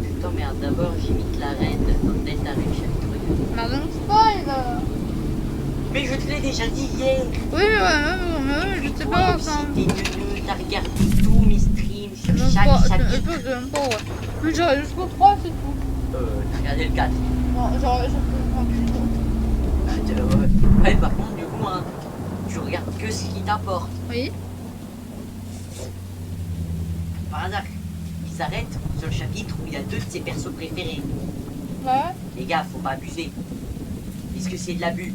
Je t'emmerde, d'abord j'imite la reine dans Delta Rune chapitre 2. Merde, me spoil. Mais je te l'ai déjà dit hier. Oui, mais ouais, je sais pas, Aussi, ça. t'es neuneu, t'as regardé tous mes streams sur Même chaque pas, chapitre. même pas, ouais. Mais j'aurais jusqu'au 3, c'est tout. T'as regardé le 4. Non, j'aurais plus Ouais, par contre, du coup, hein, tu regardes que ce qui t'apporte. Oui. Par hasard, il s'arrête sur le chapitre où il y a deux de ses persos préférés. Ouais. Les gars, faut pas abuser. Est-ce que c'est de l'abus?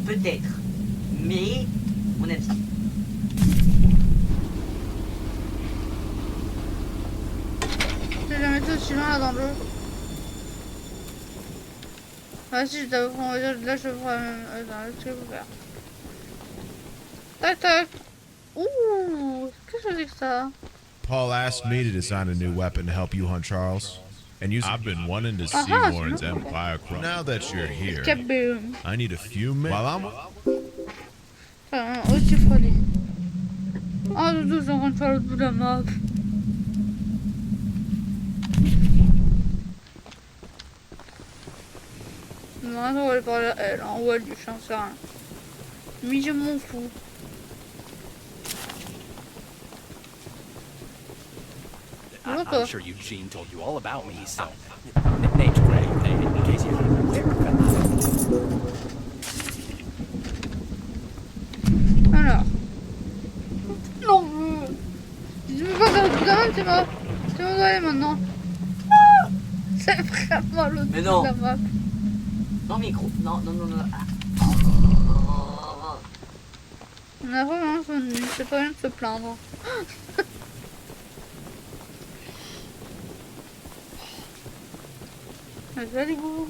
Peut-être. Mais on aime ça. J'ai jamais été aussi loin là dans le jeu. Ah si, je t'avoue, on va dire, là je ferai même. Attends, qu'est-ce que je peux faire? Tac tac. Ouh, qu'est-ce que c'est que ça? Paul asked me to design a new weapon to help you hunt Charles. And I've been wanting to see Aha, Warren's c'est bon. empire crumble. Now that you're here, Kaboom. I need a few minutes. While I'm Enfin, aussi folie. Oh, Doudou, ils sont en train de faire le bout de la map. Non, on va aller parler à elle, hein, ou à lui, j'en sais rien. Mais je m'en fous. I'm sure Eugene told you all about me, so... Name's Greg, in case you're aware. Alors. Non, tu veux pas faire le bout de la map, c'est moi. C'est moi d'aller maintenant. Ah, c'est vraiment l'autre bout Mais non. de la map. Non, mais gros, non. Ah. On a vraiment son nul, c'est pas bien de se plaindre. Allez, go.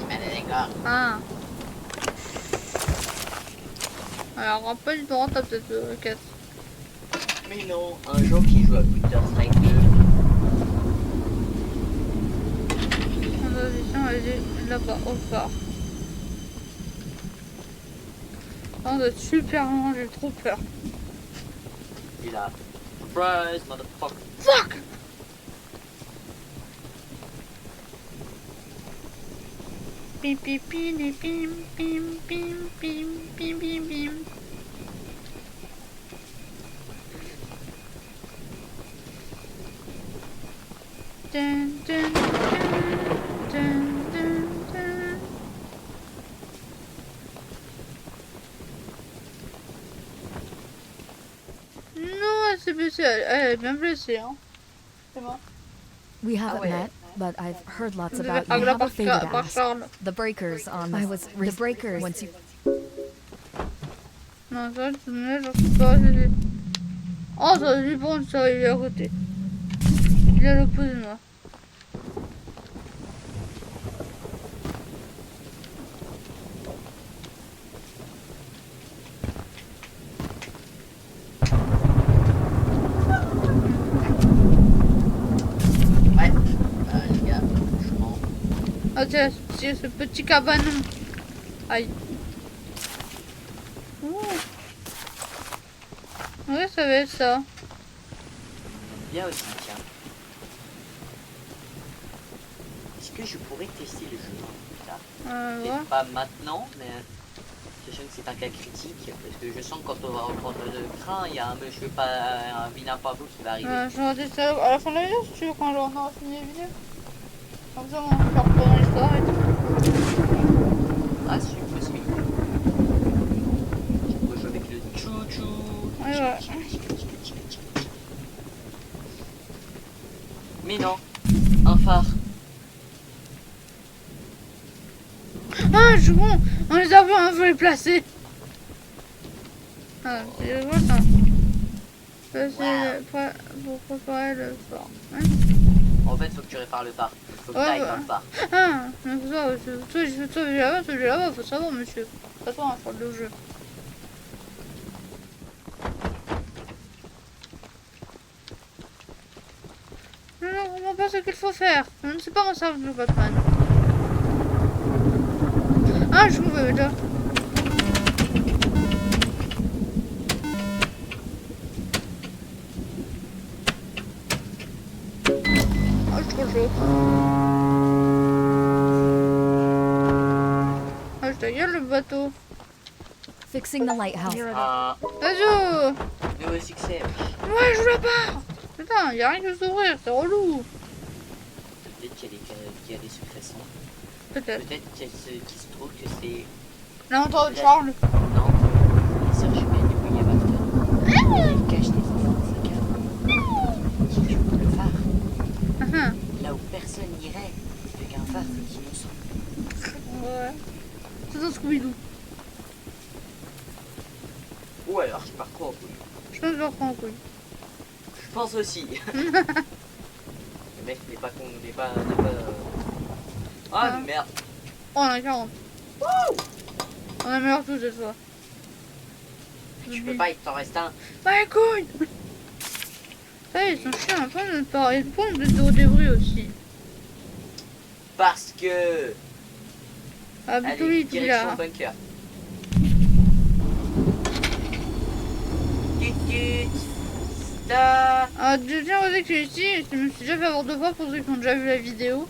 D'accord. Ah. Alors, rappelle du temps, t'as peut-être 4. Mais non, un jour qui joue à Counter-Strike 2. On est là-bas, au phare. On doit être super loin, j'ai trop peur. Et là, surprise, motherfucker. Fuck! Pim pim pim pim pim pim pim pim pim pim. Dun, dun, dun, dun, dun. Non, elle s'est blessée, elle est bien blessée, hein. C'est moi. We haven't ouais. met, but I've heard lots Vous about avez you. I parlé have a favor to par ask. Charles. The breakers on the breakers once you Non, ça, je me mets, je sais pas, c'est... Oh, ça, lui, bon, ça, il est à côté. Il est à l'opposé de moi. Ouais, les gars, franchement. Ah, tiens, ce petit cabanon. Aïe. Ouh. Ouais, ça va être ça. Bien aussi, tiens. Est-ce que je pourrais tester le jeu plus tard? Ouais. Peut-être pas maintenant, mais sachant que c'est un cas critique, parce que je sens que quand on va reprendre le train, il y a un monsieur, un vilain Pablo qui va arriver. Je vais regarder ça à la fin de la vidéo si tu veux, quand on aura fini la vidéo. Comme ça, on va faire pendant l'histoire et tout. Ah, c'est une possibilité. Je peux jouer avec le chouchou. Ouais. Mais non, un phare. Ah, je suis bon. On les a vus, on faut les placer. Ah, c'est rigolo ça. Ça, c'est pour préparer le fort. Ouais. En fait, faut que tu répares le phare. Faut que t'ailles quelque part. Ah, mais ça, j'ai là-bas, faut savoir, monsieur. Attends, on parle de jeu. Je ne comprends pas ce qu'il faut faire. Je ne sais pas m'en servir de Batman. Ah, je trouve déjà. Ah, je suis trop chaud. Ah, je ta gueule le bateau. Fixing the lighthouse. Ah, Vas-y. nouveau succès. Ouais, je voulais pas. Putain, y'a rien qui veut s'ouvrir, c'est relou. Peut-être qu'il y a des secrets. Peut-être. Peut-être qu'il se trouve que c'est... Là, on parle de Charles. Non, Serge Humain du William Afton. Il cache des enfants dans sa cave. Qui joue le phare. Là où personne n'irait. Vu qu'un phare, c'est innocent. Ouais. C'est un Scooby-Doo. Ou alors, je pars trop en couille. Je pense que je vais reprendre en couille. Je pense aussi. Le mec n'est pas con, n'est pas... Ah, merde. Oh, on a 40. Wouh! On a meilleur tout cette fois. Tu peux pas, il t'en reste un. Bah, couille! Ça y est, ils sont chiants. Pourquoi on ne parle pas de zéro débris aussi? Parce que... Ah, plutôt Allez, lui, il est là. direction bunker. Stop. Ah, je tiens à dire que ici, je me suis déjà fait avoir 2 fois pour ceux qui ont déjà vu la vidéo.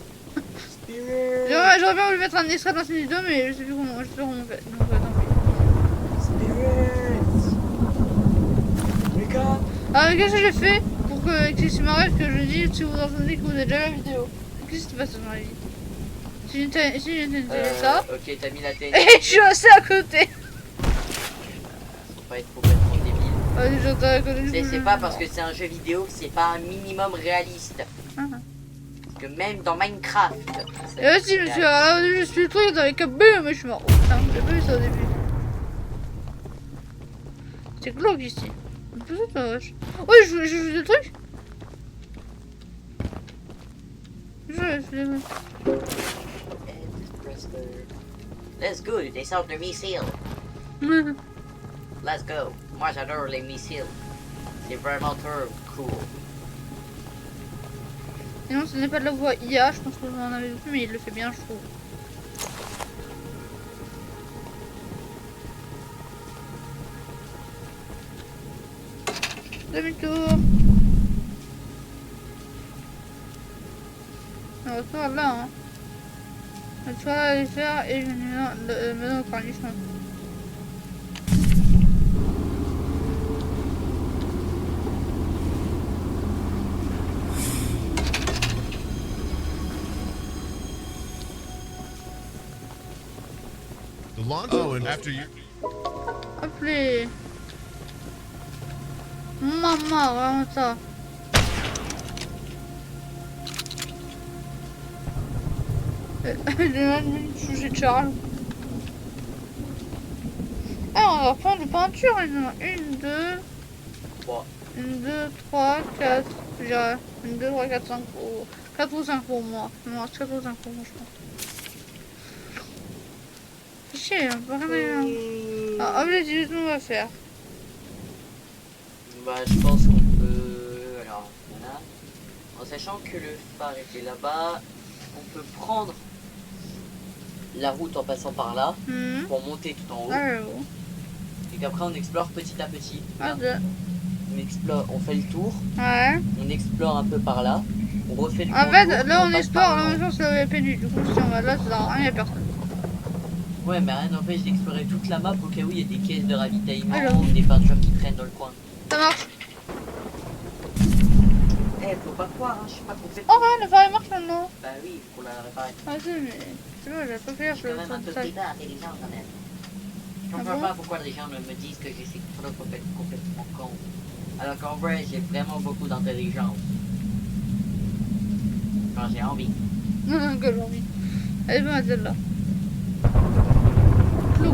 J'aurais bien voulu mettre un extrait dans cette vidéo, mais je sais plus comment, on fait. Donc, tant pis. Ah, qu'est-ce que j'ai fait pour que ça m'arrête que je dis si vous entendez que vous avez déjà la vidéo? Qu'est-ce qui se passe dans la vie? Si j'ai entendu ça. Ok, t'as mis la tête. Et je suis assez à côté. Faut pas être complètement débile. Ah, j'entends à côté. C'est pas parce que c'est un jeu vidéo que c'est pas un minimum réaliste. Parce que même dans Minecraft. Et aussi, je suis à je suis le truc avec un B, mais je suis mort. Putain, j'ai pas vu ça au début. C'est glauque ici. Oui, je joue des trucs. Let's go, they sortent le missile. Let's go. Moi j'adore les missiles. C'est vraiment trop cool. Sinon, ce n'est pas de la voix IA, je pense que vous en avez vu, mais il le fait bien, je trouve. Demi-tour. On va faire là, hein. Tu vas aller faire et je vais me donner encore du chemin. The launch. Oh, and after you. Appelez. Maman, vraiment ça. J'ai mal mis le sujet de Charles. Ah, on va reprendre de peinture. Il y en a 1, 2, 3. 1, 2, 3, 4. Je dirais 1, 2, 3, 4, 5 pour... 4 ou 5 pour moi. Non, 4 ou 5 pour moi, je pense. C'est chier, on peut rien. Ah, allez, on va faire. Bah, je pense qu'on peut... Alors, voilà. En sachant que le phare était là-bas, on peut prendre la route en passant par là pour monter tout en haut. Et qu'après on explore petit à petit. On explore, on fait le tour. Ouais. On explore un peu par là. On refait le tour. En fait, là on explore, là on c'est la péniche. Du coup, si on va là, ça sert à rien, il n'y a personne. Ouais, mais rien n'empêche d'explorer toute la map au cas où il y a des caisses de ravitaillement ou des peintures qui traînent dans le coin. Ça marche. Eh, faut pas croire, hein, je suis pas complètement. Oh, regarde, le phare marche maintenant. Bah oui, faut la réparer. Ah, si, mais c'est bon, j'avais pas fait Je suis quand même un peu pas intelligent quand même. Je comprends pas pourquoi les gens me disent que je suis complètement con. Alors qu'en vrai, j'ai vraiment beaucoup d'intelligence. Quand j'ai envie. Non, que j'ai envie. Elle est bonne celle-là. Clou.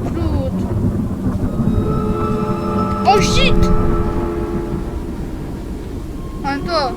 Oh shit! Arrête-toi!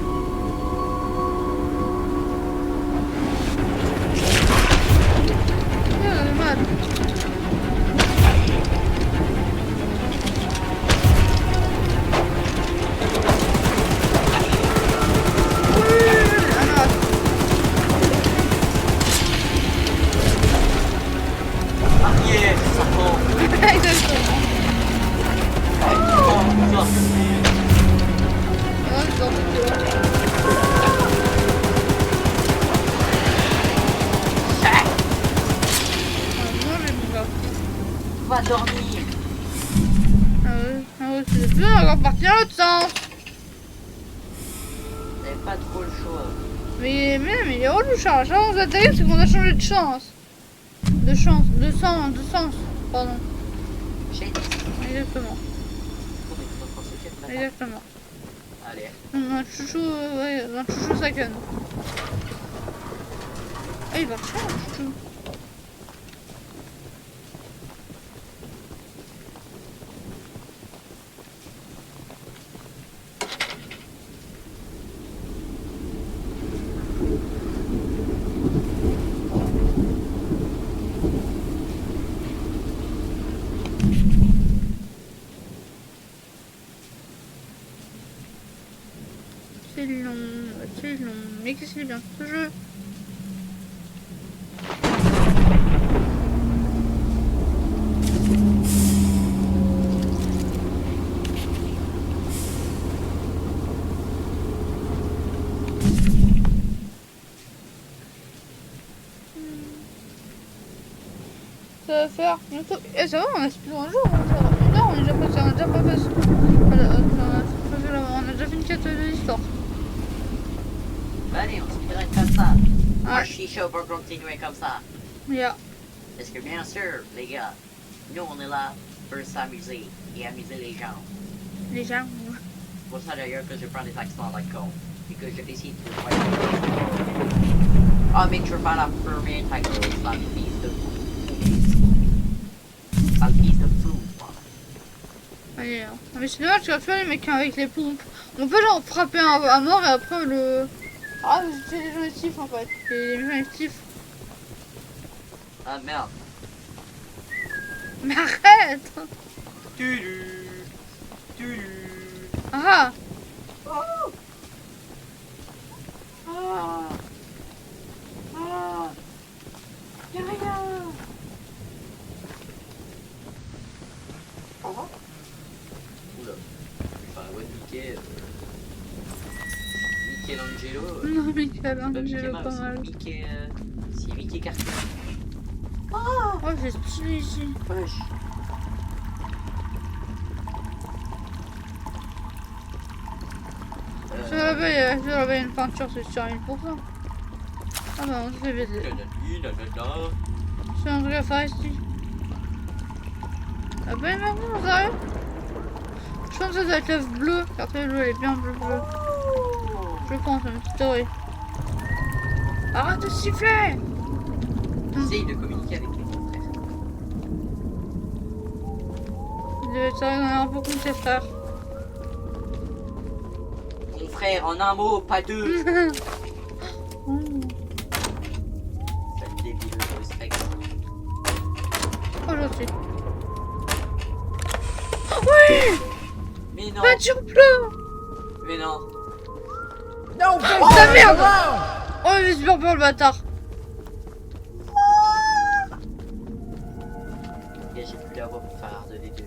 dormir. C'est bien, on va partir dans l'autre sens. T'avais pas trop le choix. Mais il est relou, Charles. Charles, on nous atterrit, c'est qu'on a changé de chance. De sens, pardon. Exactement. Exactement. Allez. Un chouchou, ouais, un chouchou Saken. Ah, il va faire un chouchou. C'est long, mais qu'est-ce qu'il est bien ce jeu. Ça va faire bientôt. Eh, ça va, on a speed un jour, hein, ça va. Une heure, on a déjà passé, on a déjà pas passé. On a déjà fait une quête de l'histoire. Bah allez, on speedrun comme ça. Moi, je suis chaud pour continuer comme ça. Yeah. Parce que bien sûr, les gars, nous on est là pour s'amuser et amuser les gens. Les gens. C'est pour ça d'ailleurs que je prends des accents à la con. Et que je décide de voyager. Ah, mais tu vas pas la première taco, sale fils de fou. Sale fils de fou. Allez, mais c'est dommage que tu vois les mecs avec les pompes. On peut genre frapper à mort et après le... Ah, c'est les gens actifs en fait. Les gens actifs. Ah merde. Mais arrête. Ah. Oh. Ah. Ah. Y'a rien. Oh. Oula. Enfin, ouais, Michelangelo. Non, Michelangelo, pas mal. C'est Mickey Carter. Oh, c'est stylé ici. Wesh. Sur là-bas, il y a une peinture, c'est sur 1000%. Ah bah, on se fait baiser. C'est un truc à faire ici. Ah bah, maintenant, sérieux? Je pense que ça doit être l'œuf bleu, car l'œuf bleu, elle est bien bleu. Je pense, une petite théorie. Arrête de siffler! Essaye de communiquer avec les frères. Il devait être un peu comme ses frères. Mon frère, en un mot, pas deux. Sale débile de respect. Oh, j'en suis. Oui! Mais non. Peinture bleue! Mais non. Non, oh ta merde! Oh, il est super peur le bâtard. J'ai plus la voix pour faire de D2.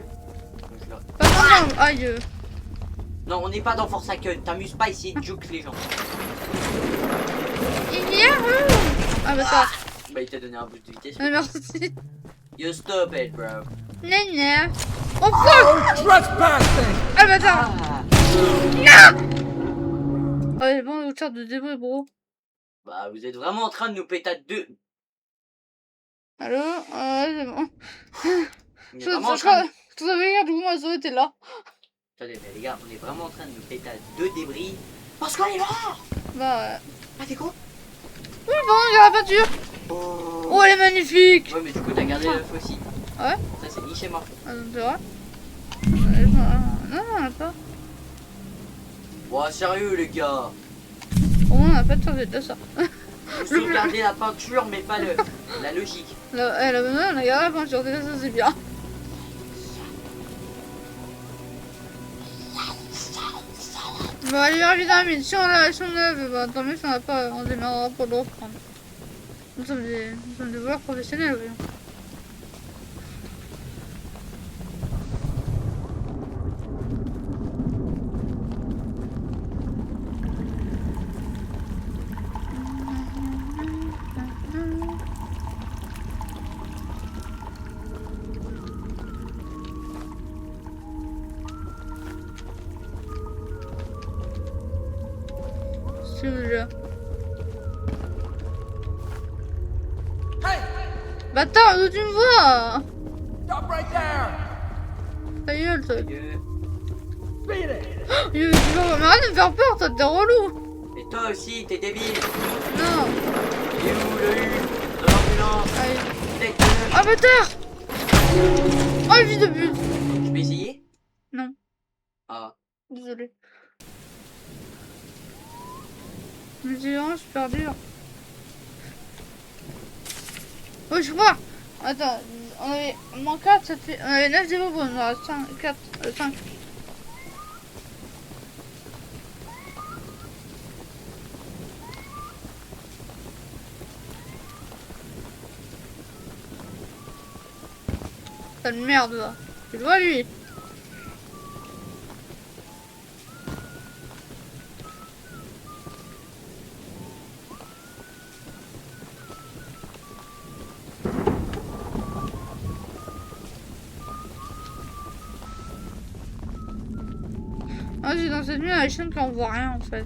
Non, aïe. Non, on n'est pas dans Forsaken. T'amuses pas à essayer de juke les gens. Ah bah ça. Bah il t'a donné un bout de vitesse. Ah, merci. You stop it, bro. Gna. Oh fuck! Ah bâtard! Non! Oh, il est bon de hauteur de débris, bro. Bah vous êtes vraiment en train de nous péter à deux. Allô? C'est bon. Je savais que du coup ma souris était là. Attendez, mais les gars, on est vraiment en train de nous péter à deux débris. Parce qu'on est mort! Bah ouais. Ah t'es con? Oui, bon, il y a la peinture. Oh, elle est magnifique! Ouais, mais du coup, t'as gardé l'œuf aussi. Ah ouais? Ça, c'est ni chez moi. Ah, c'est vrai? Non, on n'a pas. Ouah, sérieux, les gars. Au moins, on n'a pas de chargé de ça. Vous sauvegardez la peinture, mais pas le... la logique. On a gardé la peinture, déjà, ça c'est bien. Bon, allez, évidemment, si on a, bah, tant mieux si on n'a pas, on démarrera pour le reprendre. Nous sommes des voleurs professionnels, voyons. C'est où déjà? Bâtard, d'où tu me vois? Ta gueule, toi. Mais arrête de me faire peur, toi, t'es relou. Et toi aussi, t'es débile. Non. Il est où le U de l'ambulance? Ah, bâtard. Oh, le fils de pute. Je peux essayer? Non. Ah. Désolé. Mais c'est vraiment super dur. Oh, je crois. Attends, on avait moins 4, ça fait. On avait 9 démos, on en a 5, 4, 5. Ça de merde là. Tu le vois lui? Ah, c'est dans cette nuit à la chaîne qu'on voit rien en fait.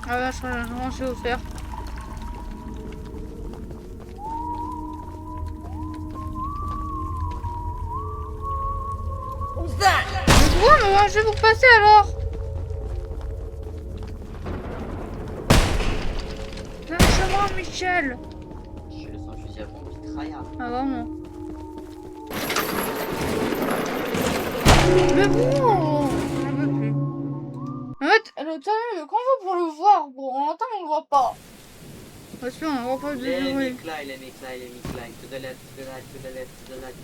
Ah là, je crois que j'ai offert. Mais pourquoi me ranger pour passer alors? Lâche-moi, Michel. Je le sens, je suis à fond, je travaille. Ah vraiment? Mais bon, j'en peux plus. En fait, le temps qu'on veut pour le voir, bon, on l'entend mais on le voit pas. Parce qu'on ne voit pas de Let me bruit. climb, let me climb, let me climb. To the left, to the right, to the left, to the right,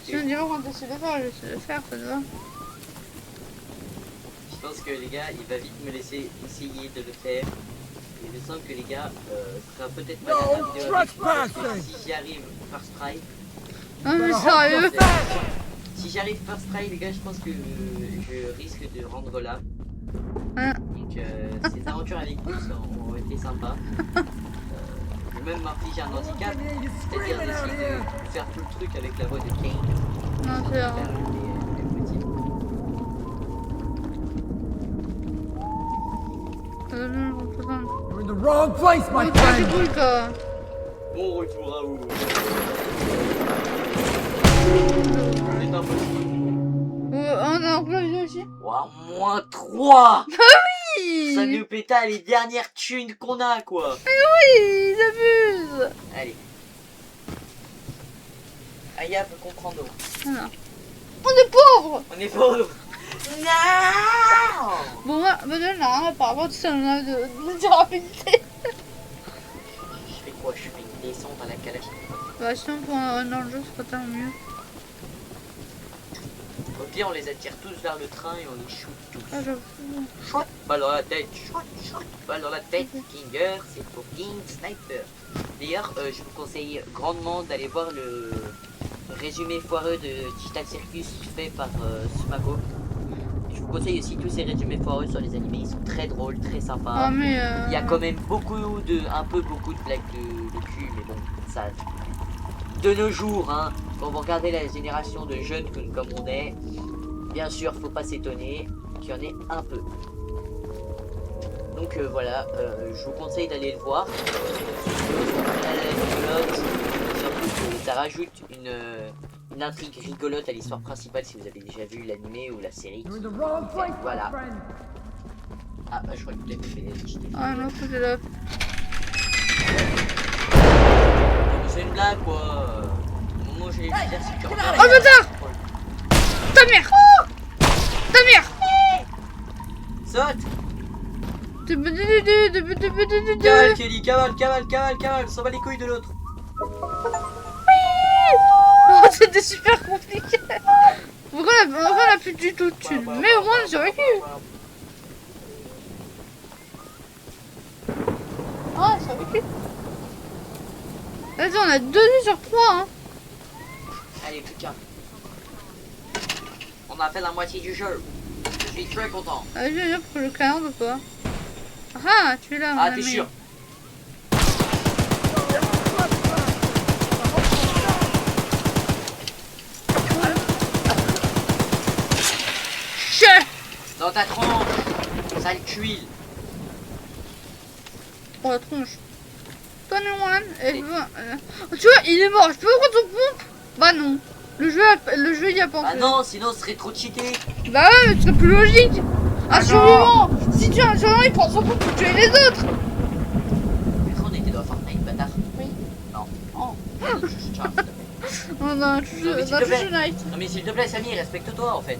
Si on dirait quand t'essaies de faire, j'essaie de faire, ça te va? Je pense que les gars, il va vite me laisser essayer de le faire. Et je sens que les gars, ce sera peut-être pas la vidéo avec moi, parce que si j'y arrive first try. Non mais sérieux? Si j'arrive first try, les gars, je pense que je risque de rendre là. Hein? Donc ces aventures avec nous ont été sympas. Je vais même m'infliger un handicap, c'est-à-dire d'essayer de faire tout le truc avec la voix de Kane. Non, c'est vrai. You're in the wrong place, my friend. C'est cool quoi. Bon retour à vous. C'est impossible. On a un clavier aussi. Ouah, moins 3. Ah oui. Ça nous péta les dernières thunes qu'on a quoi. Mais oui, ils abusent. Allez. Aya peut comprendre. Voilà. On est pauvres. On est pauvres. Non. Bon, moi, je n'ai rien par rapport à tout ça, on a de rapidité. Je fais quoi? Je fais une descente à la Kalachnikov. Bah sinon pour dans le jeu c'est pas tellement mieux. Au pire on les attire tous vers le train et on les shoot tous. Ah j'avoue. Shot, balle dans la tête, shot, balle dans la tête, Kinger, c'est pour King Sniper. D'ailleurs je vous conseille grandement d'aller voir le résumé foireux de Digital Circus fait par Sumago. Je vous conseille aussi tous ces résumés foireux sur les animés, ils sont très drôles, très sympas. Ah, mais il y a quand même beaucoup de blagues de cul, mais bon, ça... De nos jours, hein, quand vous regardez la génération de jeunes comme on est, bien sûr, faut pas s'étonner qu'il y en ait un peu. Donc voilà, je vous conseille d'aller le voir. Surtout que ça rajoute une intrigue rigolote à l'histoire principale si vous avez déjà vu l'animé ou la série. Voilà. Ah bah je crois que vous l'avez fait. Ah non, c'était là. C'est une blague quoi. Au moment où j'ai les dire c'est que... Oh bâtard. Ta mère. Ta mère. Saute. Cavale Kelly, cavale, s'en va les couilles de l'autre. Oh, c'était super compliqué. Pourquoi on a plus du tout de thunes? Mais au moins on a survécu. Ah, ça a survécu. Vas-y, on a 2 nuits sur 3 hein. Allez, plus qu'un. On a fait la moitié du jeu. Je suis très content. Vas-y, viens pour le canard ou pas? Ah, tu es là. Ah, t'es sûr? Oh, Dans ta tronche. Sale tuile. Oh la tronche. Tony One, et tu vois, il est mort. Je peux prendre son pompe? Bah non. Le jeu y a pensé. Ah non, sinon ce serait trop cheaté. Bah ouais, mais ce serait plus logique. Un survivant. Si tu as un survivant, il prend son pompe pour tuer les autres. Est-ce qu'on était dans Fortnite, bâtard? Oui. Non. Oh. Non, Non, mais s'il te plaît, Samy, respecte-toi en fait.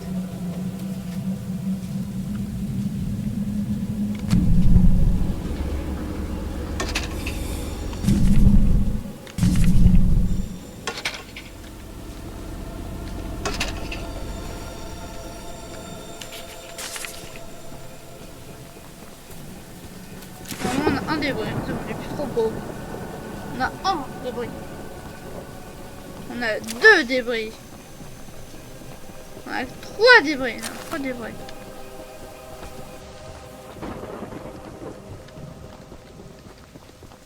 On a un débris, c'est bon, j'ai plus trop pauvre. On a un débris. On a 2 débris. On a 3 débris. Non, 3 débris.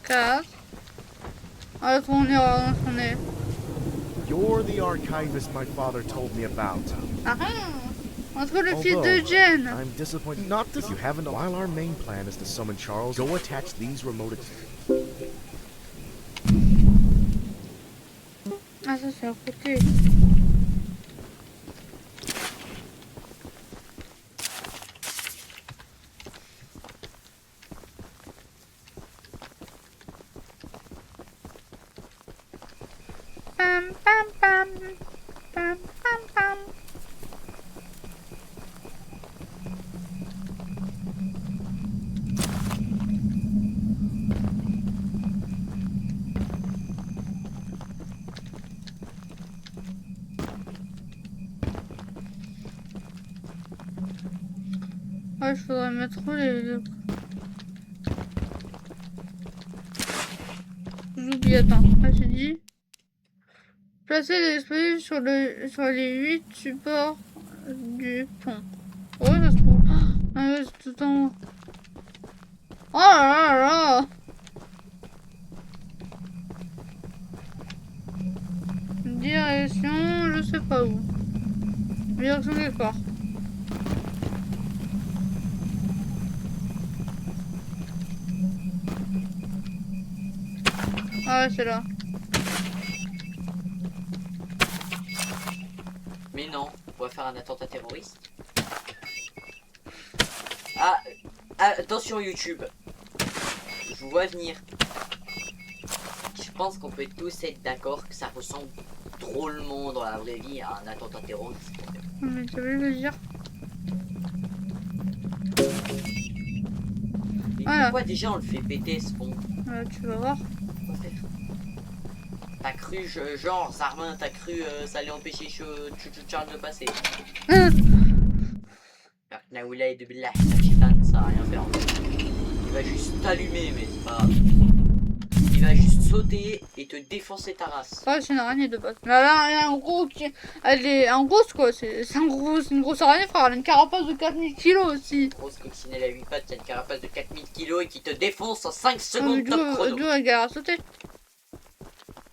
Quatre. Ah, on est où on est. You're the archivist my father told me about. Ah, entre le fils de Jen. I'm disappointed not to. You haven't. While our main plan is to summon Charles, go attach these remote. Ah, ça c'est à côté. Pam pam pam pam pam pam. Ouais, je faudrait mettre où les... J'oublie, attends. Ah, j'ai dit... Placer les explosifs sur les 8 supports du pont. Ouais, ça se trouve. Ah ouais, c'est tout en haut. Oh là là là. Direction, je sais pas où. Direction quelque part. Ah ouais, c'est là. Mais non, on pourrait faire un attentat terroriste. Ah, attention YouTube. Je vous vois venir. Je pense qu'on peut tous être d'accord que ça ressemble drôlement dans la vraie vie à un attentat terroriste. Mais tu veux le dire. Mais voilà. pourquoi déjà on le fait péter ce pont? Tu vas voir. T'as cru, genre, Zarmin, t'as cru ça allait empêcher Charles de passer. Naoula et de Billah, ça va rien faire en fait. Il va juste t'allumer, mais c'est pas grave. Il va juste sauter et te défoncer ta race. Ouais, c'est une araignée de base. Mais là, elle a un gros qui. Elle est en grosse quoi. C'est une grosse araignée, frère. Elle a une carapace de 4000 kilos aussi. Grosse coccinelle à 8 pattes, t'as une carapace de 4000 kilos et qui te défonce en 5 secondes top chrono. D'où elle galère à sauter.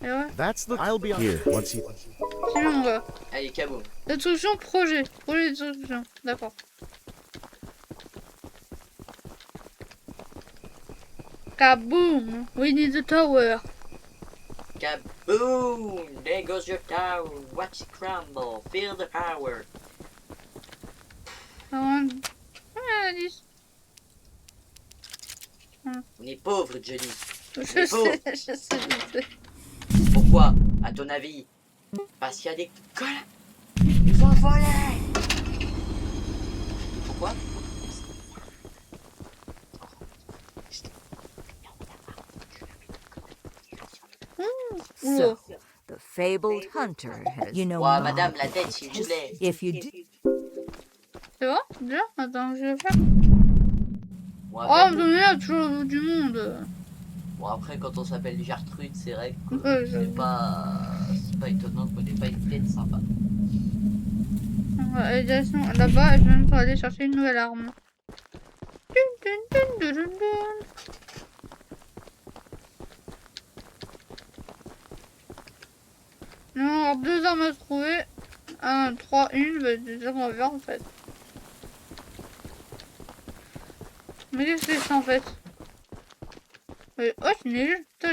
Et ouais. That's the. I'll be here once he. C'est bon, on va. Allez, kaboom. Destruction, projet. Projet de destruction. D'accord. Kaboom! We need the tower. Kaboom! There goes your tower. Watch it crumble. Feel the power. On est pauvre, Johnny. Je sais. Pourquoi, à ton avis? Parce qu'il y a des connards. Ils vont voler. Pourquoi? So, the fabled hunter has... You know, ouais, madame, la tête, s'il vous plaît. If you do... C'est bon? Déjà? Attends, je vais faire. Bon, oh, mais il y a toujours du monde. Bon, après, quand on s'appelle Gertrude, c'est vrai que c'est pas étonnant qu'on ait pas une tête sympa. On va aller là-bas et je vais même aller chercher une nouvelle arme. Nous on va avoir 2 armes à trouver. 3, une, bah, déjà on va voir en fait. Mais qu'est-ce que c'est ça en fait? Oh, c'est nul. Oh, la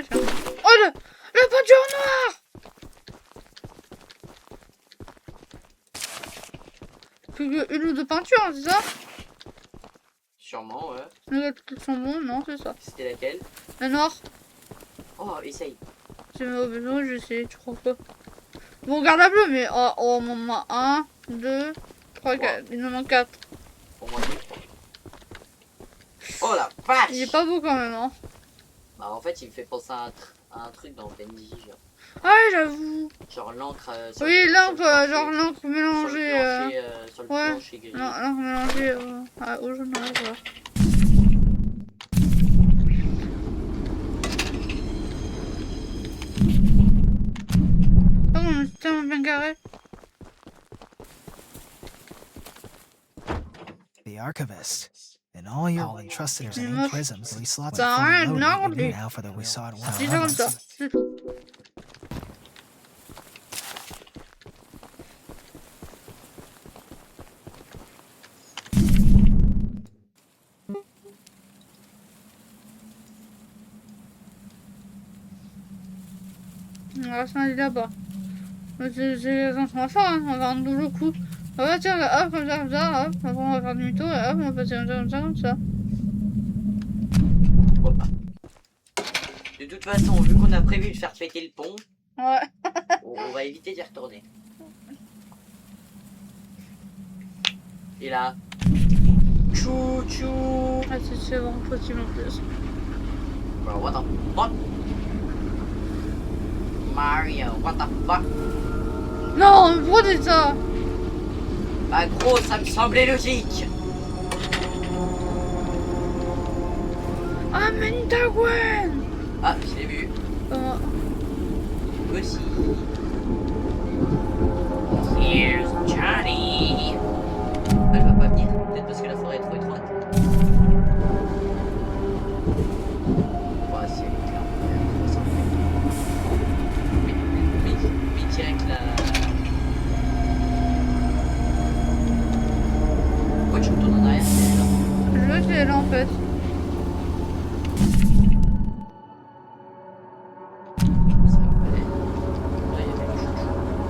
peinture noire! Plus une ou deux peintures, hein, c'est ça? Sûrement, ouais. Les toutes sont bons, non, c'est ça. C'était laquelle? La noire. Oh, essaye. C'est ma besoin, je sais, tu crois pas. Bon, regarde la bleue, mais oh, on en a 1, 2, 3, 4. Il en manque 4. Pour moi, c'est 3. Oh la vache! Il est pas beau quand même, hein. Bah, en fait, il me fait penser à un truc dans PNJ. Genre, Ah, j'avoue. genre l'encre. Oui, l'encre, genre l'encre mélangée. Sur le Ouais, plancher gris. l'encre mélangée au jaune, ouais, voilà. Oh, c'est tellement bien carré. The Archivist. In all your entrusted there's any prisms, we slots Ça a rien, non, loaded now for the we saw it once. C'est comme ça, c'est tout. On va s'en aller là-bas. C'est les enfants, hein, on va faire un double coup. On va tirer, hop, comme ça, hop, après on va faire demi-tour et hop, on va passer comme ça. De toute façon, vu qu'on a prévu de faire péter le pont, ouais. on va éviter d'y retourner. Et là, chou chou. Ah, c'est vraiment possible en plus. Bro, what the fuck? Mario, what the fuck? Non, mais pourquoi t'es ça? Bah gros, ça me semblait logique. Ah, Manita Gwen! Ah, je l'ai vu. Aussi. Here's Johnny. Ah, elle va pas venir, peut-être parce que la forêt est trop étroite. Ouais, si elle est claire. Mais direct là. Pourquoi tu retournes en arrière? Je suis là en fait.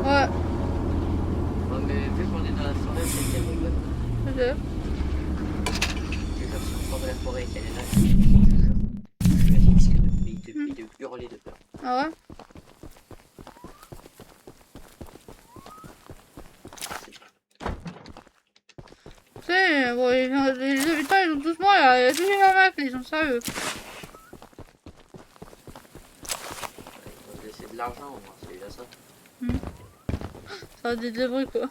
Ouais. Ouais, mais vu qu'on est dans la forêt, c'est qu'elle rigole. Peut-être. Je jure, si on sort de la forêt et qu'elle est là, je risque de hurler de peur. Ah ouais? Tu sais, bon, les habitants ils ont tous morts, il y a tous les arnaques, ils sont sérieux. C'est de l'argent, c'est déjà ça. Ça a des débris quoi.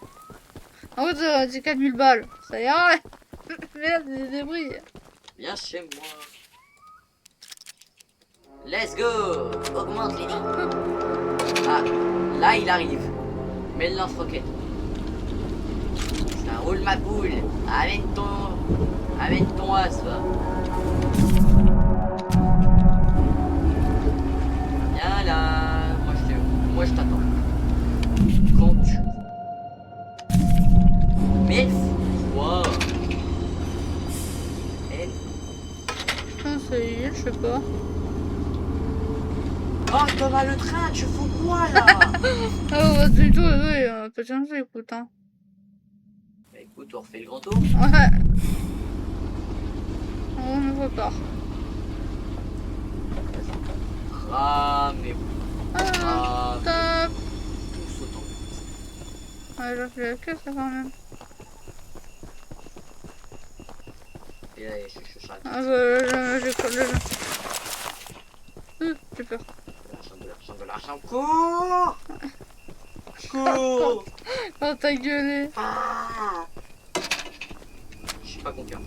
En fait, c'est 4000 balles. Ça ira. Merde, c'est des débris. Viens chez moi. Let's go. Augmente les dés. Ah, là il arrive. Mets le lance-roquette. Ça roule ma poule. Amène ton as va. Viens là. Moi je t'attends. Quand tu... Mais wow. Elle. Putain, c'est je sais pas. Oh Thomas, le train, tu fous quoi là? Ah ouais, du tout, oui, pas de chance, écoute, hein. Bah écoute, on refait le grand tour. Ouais. On ne voit pas. Ramez-vous. Ah, top. Tous autant. Ouais, je fais la caisse quand même. Et là, je charge. Ah bah, j'ai pas le... j'ai peur. De l'argent, cours! Cours! Quand t'as gueulé. Ah! Je suis pas confiant.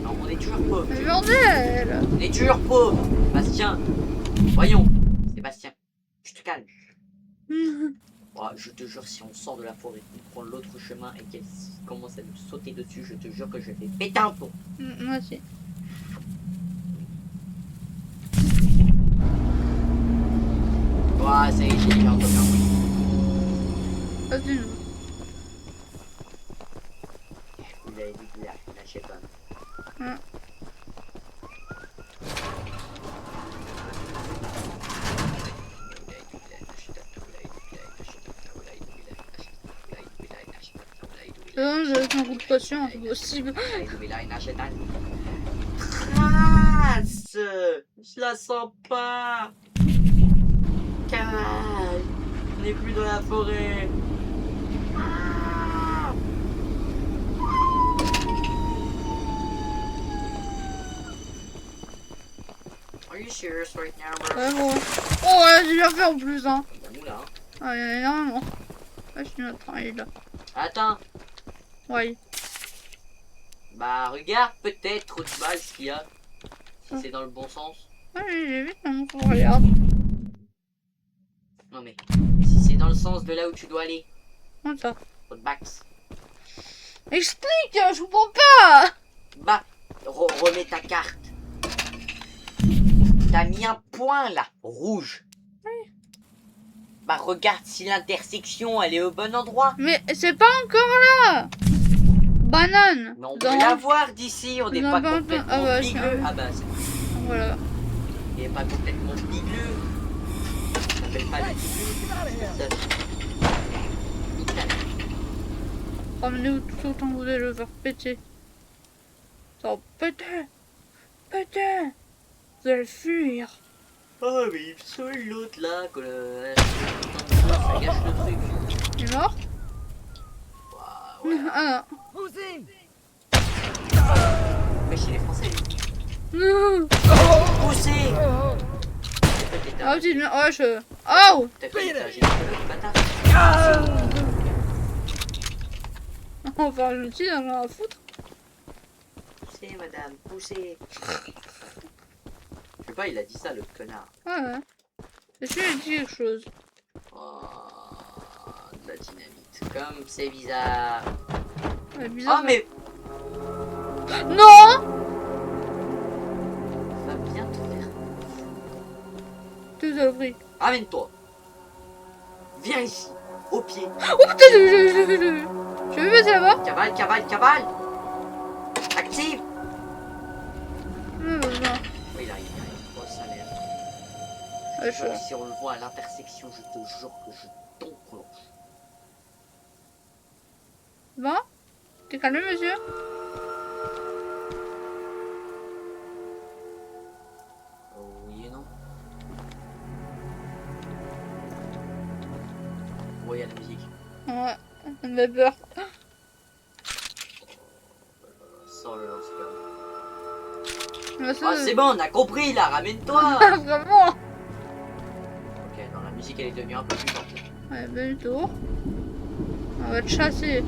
Non, on est toujours pauvre. Bordel! On est toujours pauvre! Bastien! Voyons! Sébastien, tu te calmes. Oh, je te jure, si on sort de la forêt, qu'on prend l'autre chemin et qu'elle commence à nous sauter dessus, je te jure que je vais péter un pont. Moi aussi. Ouais, ça y est, j'ai déjà entendu un bruit. Vas-y, nous. Il a lâché pas. Ouais. Avec un coup de pression, c'est possible. Trace! Je la sens pas! Calme! On n'est plus dans la forêt! Ah! Are you serious right now, bro? Ouais, bon. Oh, ouais, j'ai bien fait en plus, hein. Oula. Ah, il y en a énormément. Ouais, je suis notre train, il est là. Attends! Ouais. Bah, regarde peut-être autre balle ce qu'il y a. Si c'est dans le bon sens. Ouais, j'ai vu, non, on regarde. Non mais, si c'est dans le sens de là où tu dois aller. Comme ça. Autre bax. Explique, je comprends pas. Bah, remets ta carte. T'as mis un point là, rouge. Oui. Bah regarde si l'intersection elle est au bon endroit. Mais c'est pas encore là. Banane. Mais on peut la voir d'ici, on n'est pas complètement bigleux. Ah bah c'est voilà. Il n'est pas complètement bigleux. Ça s'appelle pas le bigleux. Ramenez-vous tout autant que vous allez le faire péter. Ça va péter. Péter. Vous allez fuir. Oh mais il me saoule l'autre là, que ça gâche le truc. Il est mort? Ouais. Ah Mais chez les Français lui. non. Poussez. Ah petite merde, ouais je... Oh. T'as fait l'étage, le bâtard. On va faire une petite, on va foutre. Poussez madame, poussez. Je sais pas, il a dit ça le connard. Ouais. Est-ce qu'il a dit quelque chose? Oh, de la dynamite. Comme c'est bizarre. Ouais, bizarre. Oh mais... Non. Va bien te faire. Tout a pris. Ramène-toi. Viens ici, au pied. Oh putain, je vais passer là-bas. Cavale, cavale, cavale. Active. Non. Oui, il arrive. Oh, ça l'air. Ouais, si on le voit à l'intersection, je te jure que je t'enclenche. Bon, t'es calme, monsieur? Oui et non. Oui, il y a la musique. Ouais, ça me fait peur. Sans le lance-flamme. Ah, c'est bon, on a compris là, ramène-toi. Vraiment. Ok, non, la musique elle est devenue un peu plus forte. Ouais, ben tour. On va te chasser.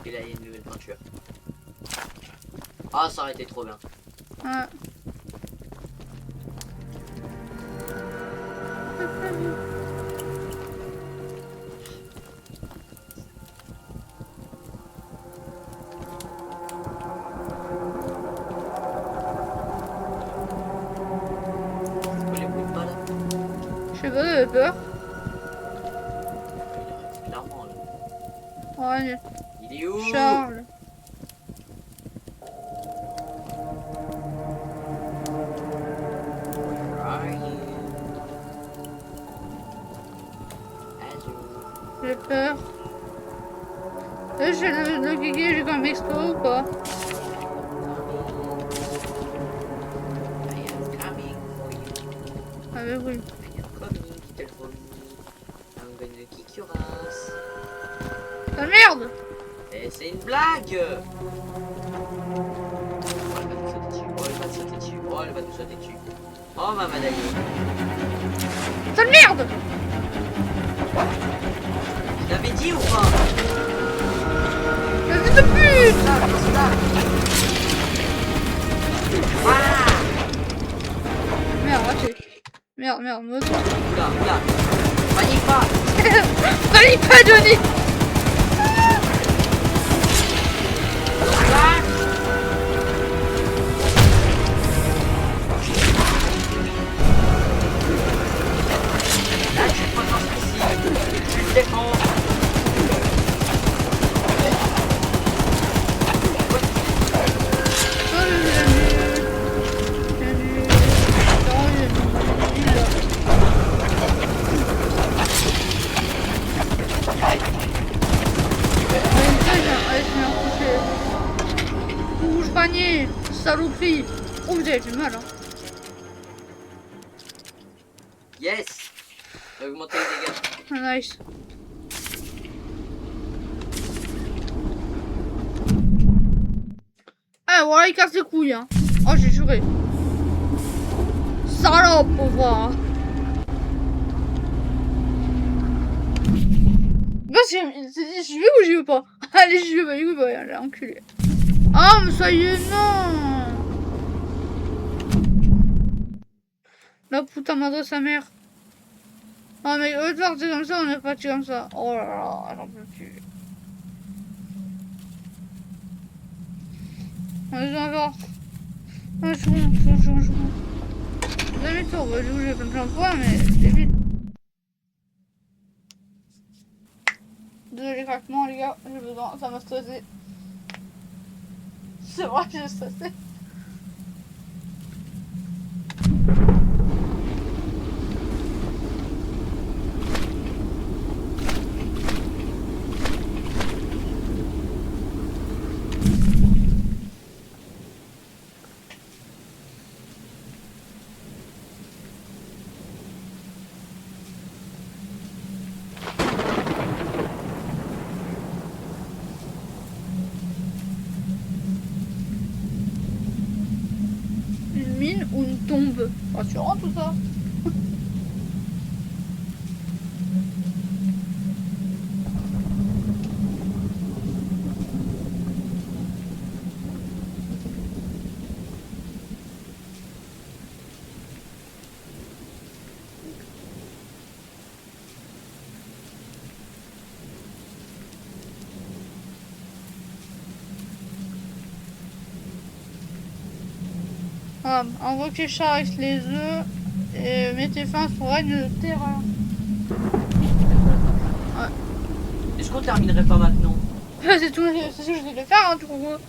Et là, il y a une nouvelle peinture. Ah, ça aurait été trop bien. Ouais. Je sais pas, j'avais peur. Clairement là. Ouais. Il est où? Charles. J'ai peur. Là, j'ai le guigui, j'ai quand même expo ou pas? Ah bah oui. Ah merde! Eh, c'est une blague! Oh, elle va nous sauter dessus. Oh, elle va nous sauter dessus. Oh, ma madame. Ça merde! Je l'avais dit ou pas? La vie de pute! Merde, raté. Merde, moto. Oula. Panique pas! Panique pas, Johnny! Là, tu prends dans ici. Tu te défends. Allez, saloperie. Oh, vous avez fait mal, hein. Yes. Augmenter les dégâts. Ah, nice. Ah, voilà, il casse les couilles, hein. Oh, j'ai juré. Salope, pauvre. Bah, j'y vais ou j'y vais pas? Allez, j'y vais, il va y aller, enculé. Ah, mais ça y est, non. La putain madre sa mère. Ah, mais au lieu de partir comme ça, on est parti comme ça. Oh là là, j'en peux plus. Allez, on va voir. Ah, je joue. Demi-tour, bah, du coup, j'ai plein de points, mais c'est vite. Désolé, craquement, les gars, j'ai besoin, ça m'a stressé. C'est vrai, j'ai stressé. Ou une tombe. Rassurant tout ça. Ah, invoquez char avec les œufs et mettez fin à son règne de terreur. Ouais. Est-ce qu'on terminerait pas maintenant? C'est tout, c'est ce que je vais faire, hein, du coup. Parce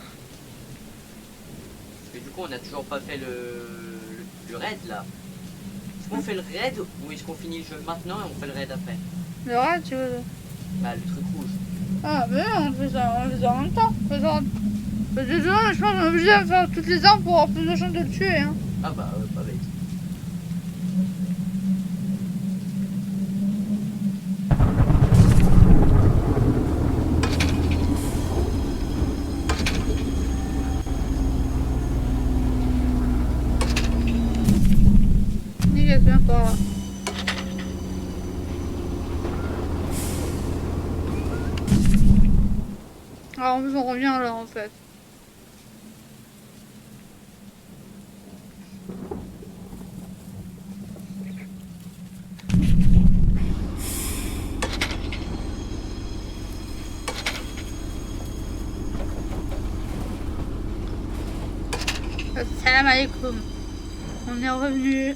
que du coup, on a toujours pas fait le raid là. Est-ce qu'on fait le raid ou est-ce qu'on finit le jeu maintenant et on fait le raid après? Le raid, tu veux? Bah, le truc rouge. Ah, mais on fait ça en même temps. Parce que je pense qu'on est obligé de faire toutes les armes pour avoir plus de chance de le tuer, hein. Ah bah, pas bête. Nickel, bien par là. Alors en plus on revient là en fait. Salam alaikum. On est revenu.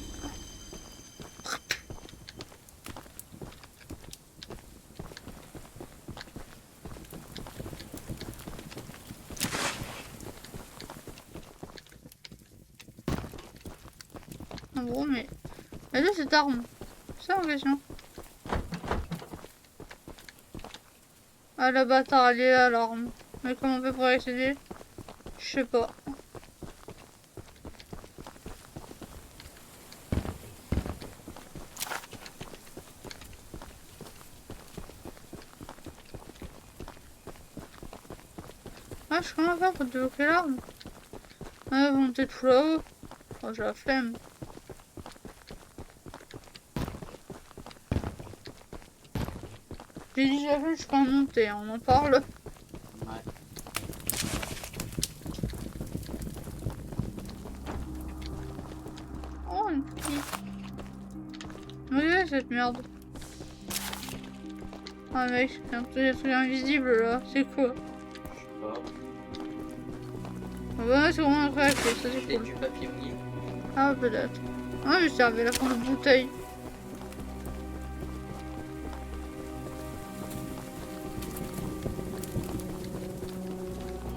En gros, mais elle est cette arme. C'est ça en question. Ah, la bâtard, elle est là l'arme. Mais comment on fait pour accéder? Je sais pas. Ah, je sais comment faire pour débloquer l'arme. Ah, ils vont peut-être tout là-haut. Oh, j'ai la flemme. J'ai dit j'ai la flemme, je peux en monter, on en parle. Ouais. Oh, une petite. Regardez cette merde. Ah mec, c'est un peu des trucs invisibles là, c'est quoi? Ah bah c'est vraiment incroyable, ça c'est C'est cool. du papier mouillé. Ah peut-être. Ah mais ça avait la fin de bouteille.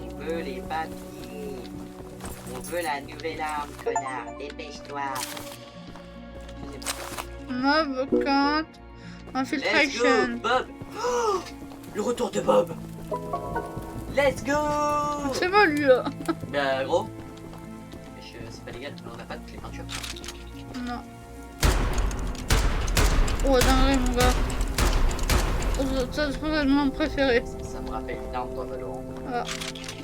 On veut les papiers. On veut la nouvelle arme, connard. Dépêche-toi. Avocate. Infiltration. Let's go, Bob. Oh, le retour de Bob. Let's go. C'est moi lui là. Bah gros. Bah les gars, on n'a pas de clé peinture. Non. Oh, dingue, mon gars. Oh, ça serait mon préféré. Ça me rappelle une arme dans Valorant. Ah,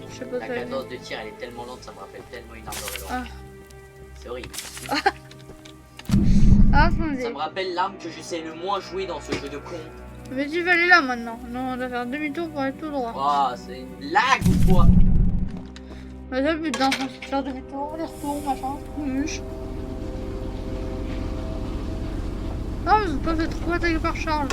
je sais pas La ça. cadence de tir, elle est tellement lente, ça me rappelle tellement une arme dans Valorant. Ah. C'est horrible. Ah, attendez. Ça me rappelle l'arme que j'essaie le moins jouer dans ce jeu de con. Mais tu vas aller là maintenant. Non, on doit faire demi-tour pour aller tout droit. Oh, c'est une lag ou quoi? Mais ça, putain, on se faire demi-tour, les retours, machin, mouche. Non, mais c'est pas fait trop attaquer par Charles.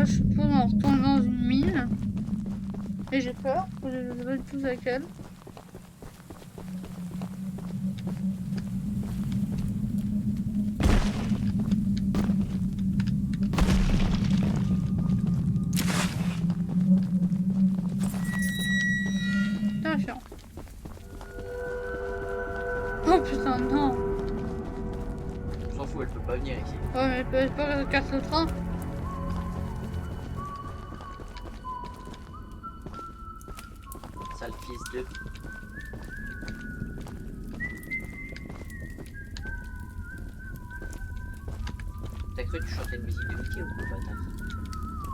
Je suppose on retourne dans une mine. Et j'ai peur, je ne sais pas du tout laquelle. Putain, chiant. Oh putain, non. On s'en fout, elle peut pas venir ici. Ouais, mais elle peut pas casser le train. Sale fils de... T'as cru que tu chantais une musique de Mickey ou quoi, bâtard?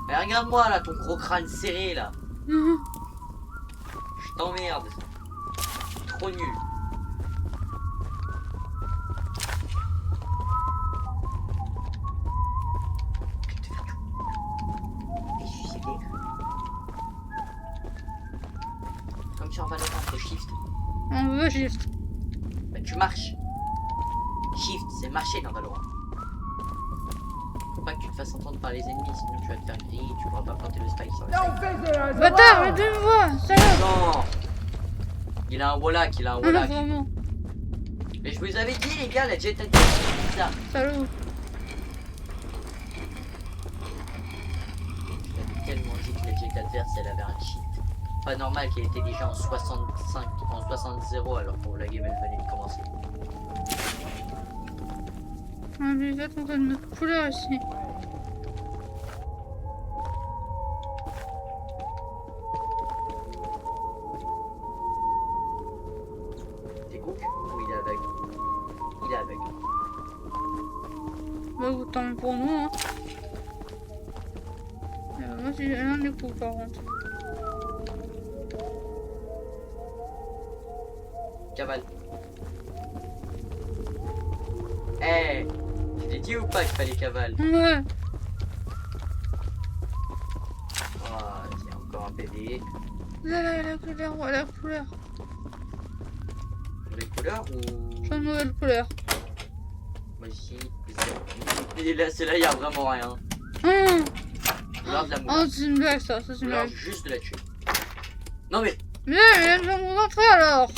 Mais regarde-moi là, ton gros crâne serré là. Je t'emmerde. Trop nul. Comme sur Valorant, faut shift. On veut shift. Bah tu marches. Shift, c'est marcher dans Valorant. Faut pas que tu te fasses entendre par les ennemis, sinon tu vas te faire griller, tu pourras pas planter le spike sur le spike. Bâtard, mais deux voix, salope. Non. Il a un wallhack, il a un Ah non, wallhack. vraiment. Mais je vous avais dit les gars, la jet attack, c'est bizarre. Salaud. J'avais tellement dit que la jet adverse elle avait un cheat. Pas normal qu'elle était déjà en 65, en 60-0 alors que la game elle venait de commencer. On lui fait en train de mettre couleur ici. T'es cook ou il est aveugle? Il est aveugle. Bah, autant pour nous, hein. Moi, j'ai un des coups par contre. Cavale. Eh, hey, je t'ai dit ou pas qu'il fallait cavale? Ouais. Oh, tiens, encore un PV. La couleur, ouais, la couleur. Nouvelle couleur ou... J'ai une nouvelle couleur. Moi ici, et là, c'est là, il y a vraiment rien. Couleur de la moula. Oh, c'est une blague ça, c'est une Couleur blague. juste de la tuer. Non mais... Mais elle vient de mon entrée alors.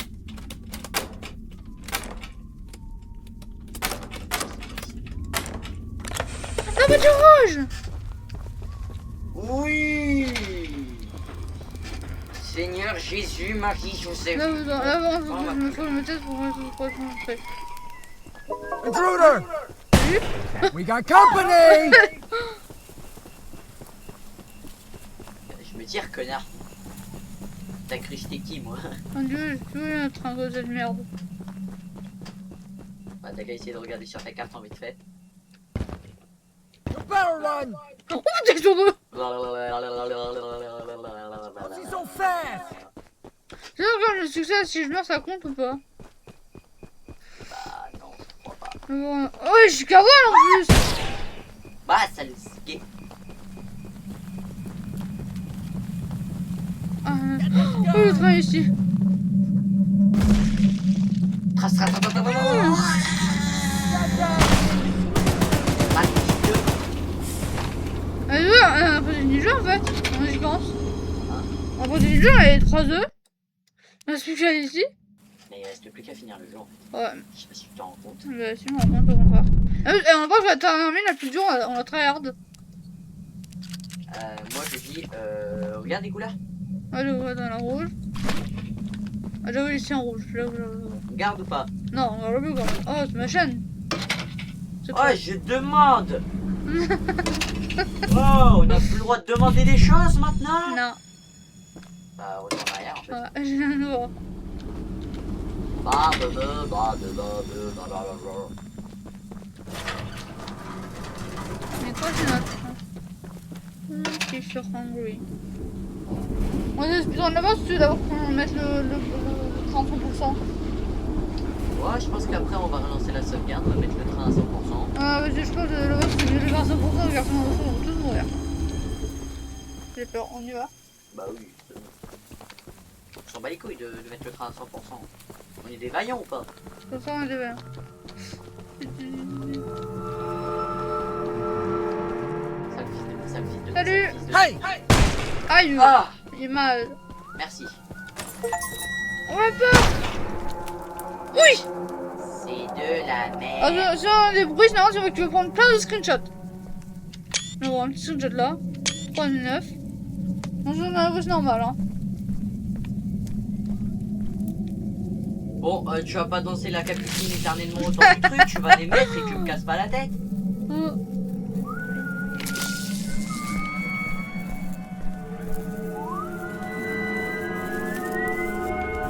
La voiture rouge. Oui. Seigneur Jésus, Marie, Joseph. Là, je me fous le tête pour voir ce que je fais. Intruder! We got company! Je me tire, connard. T'as cru que j'étais qui, moi? Mon dieu, j'ai plus un train de cette merde. Bah, t'as qu'à essayer de regarder sur ta carte en vite fait. You better run! Oh, t'es sur deux! She's so fast! J'ai encore le succès, si je meurs, ça compte ou pas? Bah, non, je crois pas. Bon, oh, je suis cavale en plus! Bah, ça le skier. Oh, le train ici. Trace. Déjà, on a les 3 œufs. On reste plus qu'à ici. Mais il reste plus qu'à finir le jeu en fait. Ouais. Je sais pas si tu t'en rends compte. Bah, si, je me rends compte au contraire. Et on voit que la terre armée la plus dure, on la tryhard. Moi je dis, regarde les couleurs. Ah, je vois dans la rouge. Ah, j'avoue, ici en rouge. Garde ou pas? Non, on va le bleu quand même. Oh, c'est ma chaîne. Oh, je demande. Oh, on n'a plus le droit de demander des choses maintenant? Non. Bah, retourne en arrière en fait. Ouais, je viens de voir. Mais quoi, c'est notre t-shirt hungry. On est plus en avance, tu veux d'abord qu'on mette le 30%. Ouais, je pense qu'après on va relancer la sauvegarde, on va mettre le train à 100%. Ah, mais je pense que le reste, c'est le 25%, car sinon on va tous mourir. J'ai peur, on y va. Bah oui. On s'en bat les couilles de mettre le train à 100%. On est des vaillants ou pas? C'est ça, on est des vaillants. Salut! Hey! Aïe! Ah! Il est mal. Merci. On a peur! Oui! C'est de la merde. Ah, si on a des bruits, sinon c'est vrai que tu veux prendre plein de screenshots. On va voir un petit screenshot là. 3,9. On joue dans la voice normale, hein. Bon, tu vas pas danser la capucine éternellement autour du truc, tu vas les mettre et tu me casses pas la tête.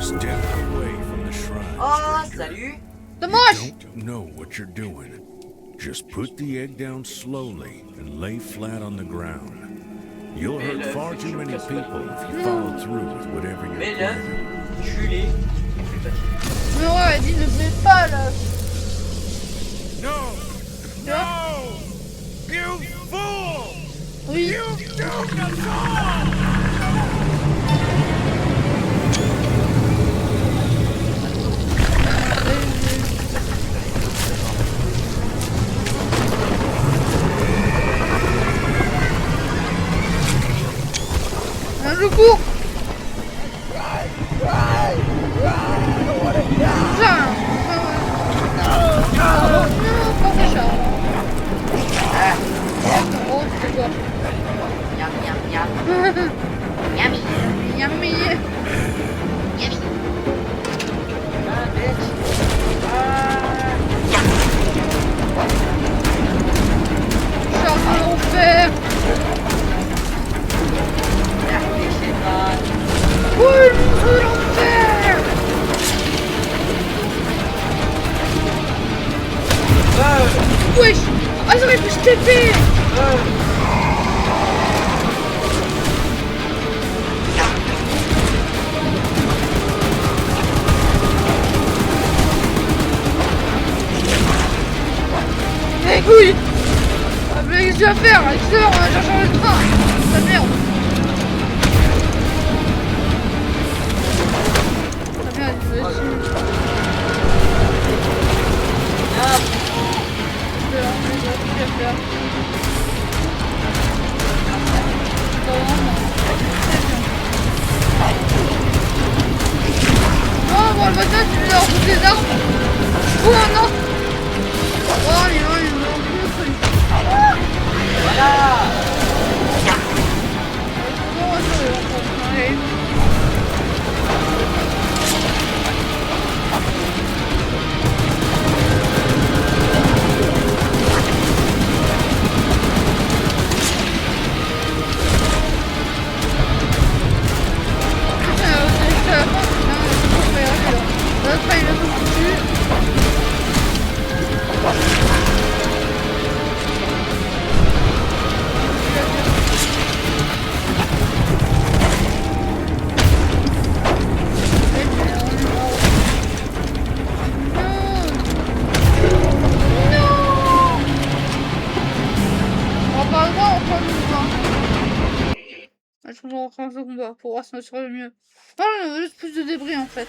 Step away from the shrine. Oh, salut. Dommage. Don't know what you're doing. Just put the egg down slowly and lay flat on the ground. You'll hurt far too many people if you follow through with whatever you're planning. Tue-les. Mais ouais, elle dit ne fais pas là. No! No! You fool! Oui. You doomed us all! Je cours. Yummy. Yummy. Yummy. Charme l'enfer. Oui, l'enfer. Wesh. Ah, j'aurais pu se taper. Eh couille. Ah, mais qu'est-ce que tu vas faire? Qu'est-ce que tu vas faire? On va chercher le train. Ça merde. Ça merde, il faut dessus. Oh, bon, le matin, tu veux leur foutre des armes. Oh non. Oh, il est loin, le truc. Voilà. Je pense qu'on va reprendre ce combat pour voir si on sera le mieux. Non, on a juste plus de débris en fait.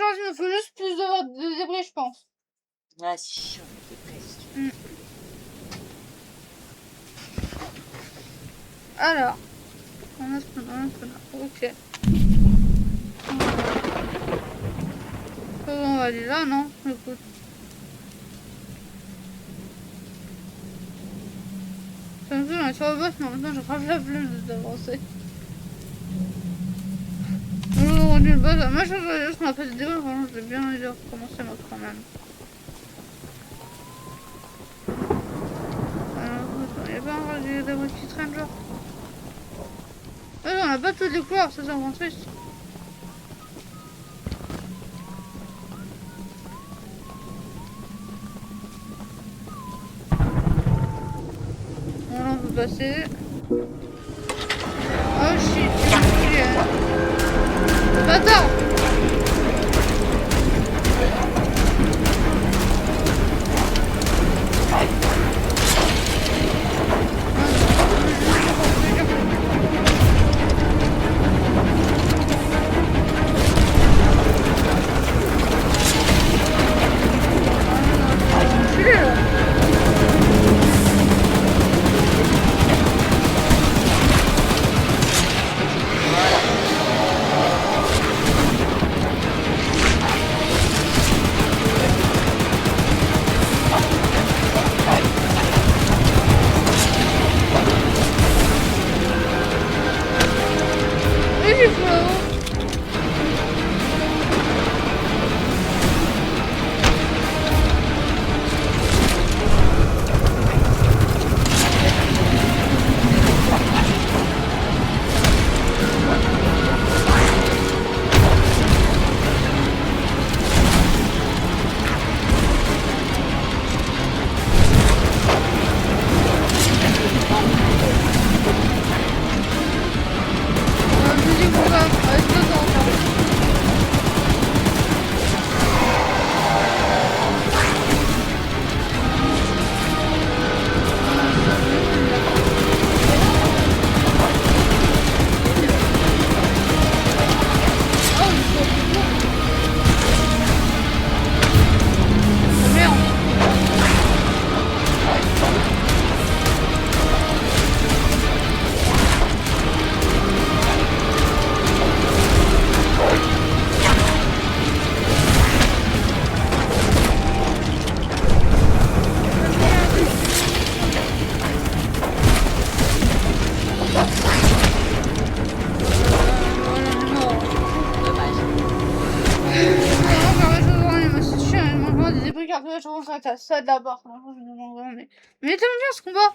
chance, il me faut juste plus de débris, je pense. Ah, c'est chiant, les débris. Alors, on a ce qu'on a, ok. On va aller là, non? Écoute. Ça me fait, on est sur le boss, mais en même temps, j'ai grave la flemme d'avancer. On a rendu le boss, moi je veux juste qu'on a fait des dégâts, vraiment, j'ai bien envie de recommencer moi quand même. Alors, il n'y a pas encore des débris qui traînent, genre. On a pas tous les couloirs, ça c'est vraiment triste. Voilà, on peut passer. Oh shit, c'est compliqué. Bâtard! Ça d'abord, mais il est tellement bien ce combat.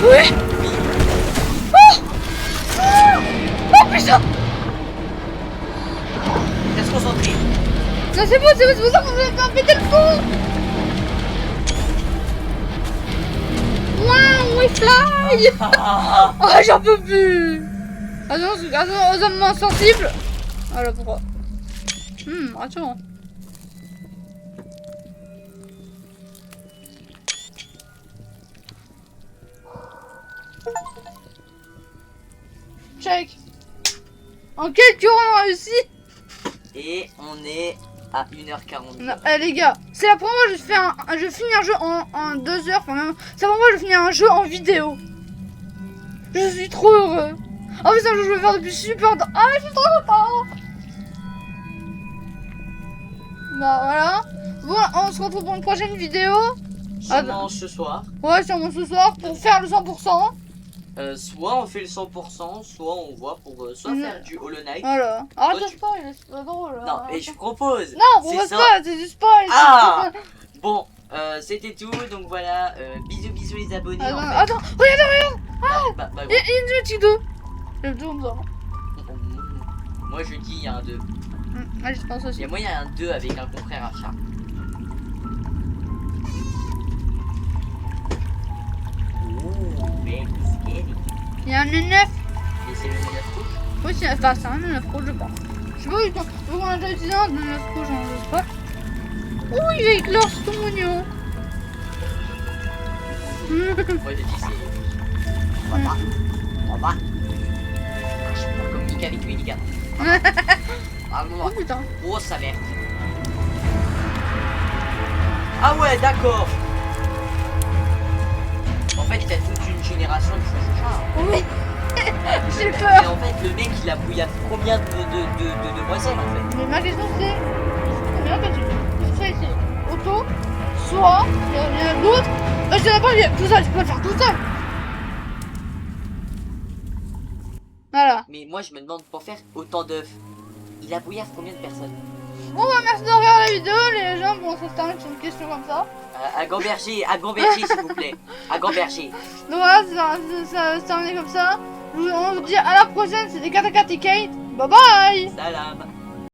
Oui. Oh, oh putain. Reste concentré. Non, c'est bon, c'est pour ça qu'on va faire péter le fond. Wow, we fly. Oh, j'en peux plus. Attention aux hommes sensibles. Voilà pourquoi. Attends. Check. En quelques heures on a réussi. Et on est à 1h40. Non, les gars, c'est la première fois que je finis un jeu en 2 heures. Enfin, c'est la première fois que je finis un jeu en vidéo. Je suis trop heureux. En plus, c'est un jeu que je veux faire depuis super longtemps. Ah, je suis trop content. Bah voilà. Bon, on se retrouve pour une prochaine vidéo. Sûrement ce soir. Ouais, sûrement ce soir pour faire le 100%. Soit on fait le 100%, soit on voit pour soit faire du Hollow Knight. Voilà. Arrête de spoil, c'est pas drôle. Non, et je propose. Non, propose pas, c'est du spoil. Ah bon, c'était tout, donc voilà. Bisous, bisous les abonnés. Attends, regarde. Bah, il y a une petite 2. Le 2 comme ça. Moi je dis il y a un 2. Ouais, je pense aussi. Il y a moyen un 2 avec un confrère achat. Il y a un 9. Et c'est le 9 rouge. Oui, c'est un 9 rouge, je pense. Je sais pas, on a déjà utilisé un 9 rouge, je sais pas. Oh, il va éclore, c'est tout mignon. Moi je dis c'est. On va. Je peux communiquer avec lui, les gars. Oh putain. Oh, ça merde. Ah ouais, d'accord. En fait, t'as toute une génération de chouchouchas. Oui. J'ai peur. Mais en fait, le mec, il a bouillé combien de demoiselles, en fait? Mais ma question c'est combien que tu fais ici? Auto, soit il y a l'autre. Je sais pas, tout seul, je peux le faire tout seul. Voilà. Mais moi, je me demande pour faire autant d'œufs, il a bouillé combien de personnes? Bon bah merci de regarder la vidéo, les gens, bon ça se termine sur une question comme ça. À Gamberger, s'il vous plaît. À Gamberger. Donc voilà, ça se termine comme ça. On vous dit à la prochaine, c'était Katakati Kate. Bye bye. Salam.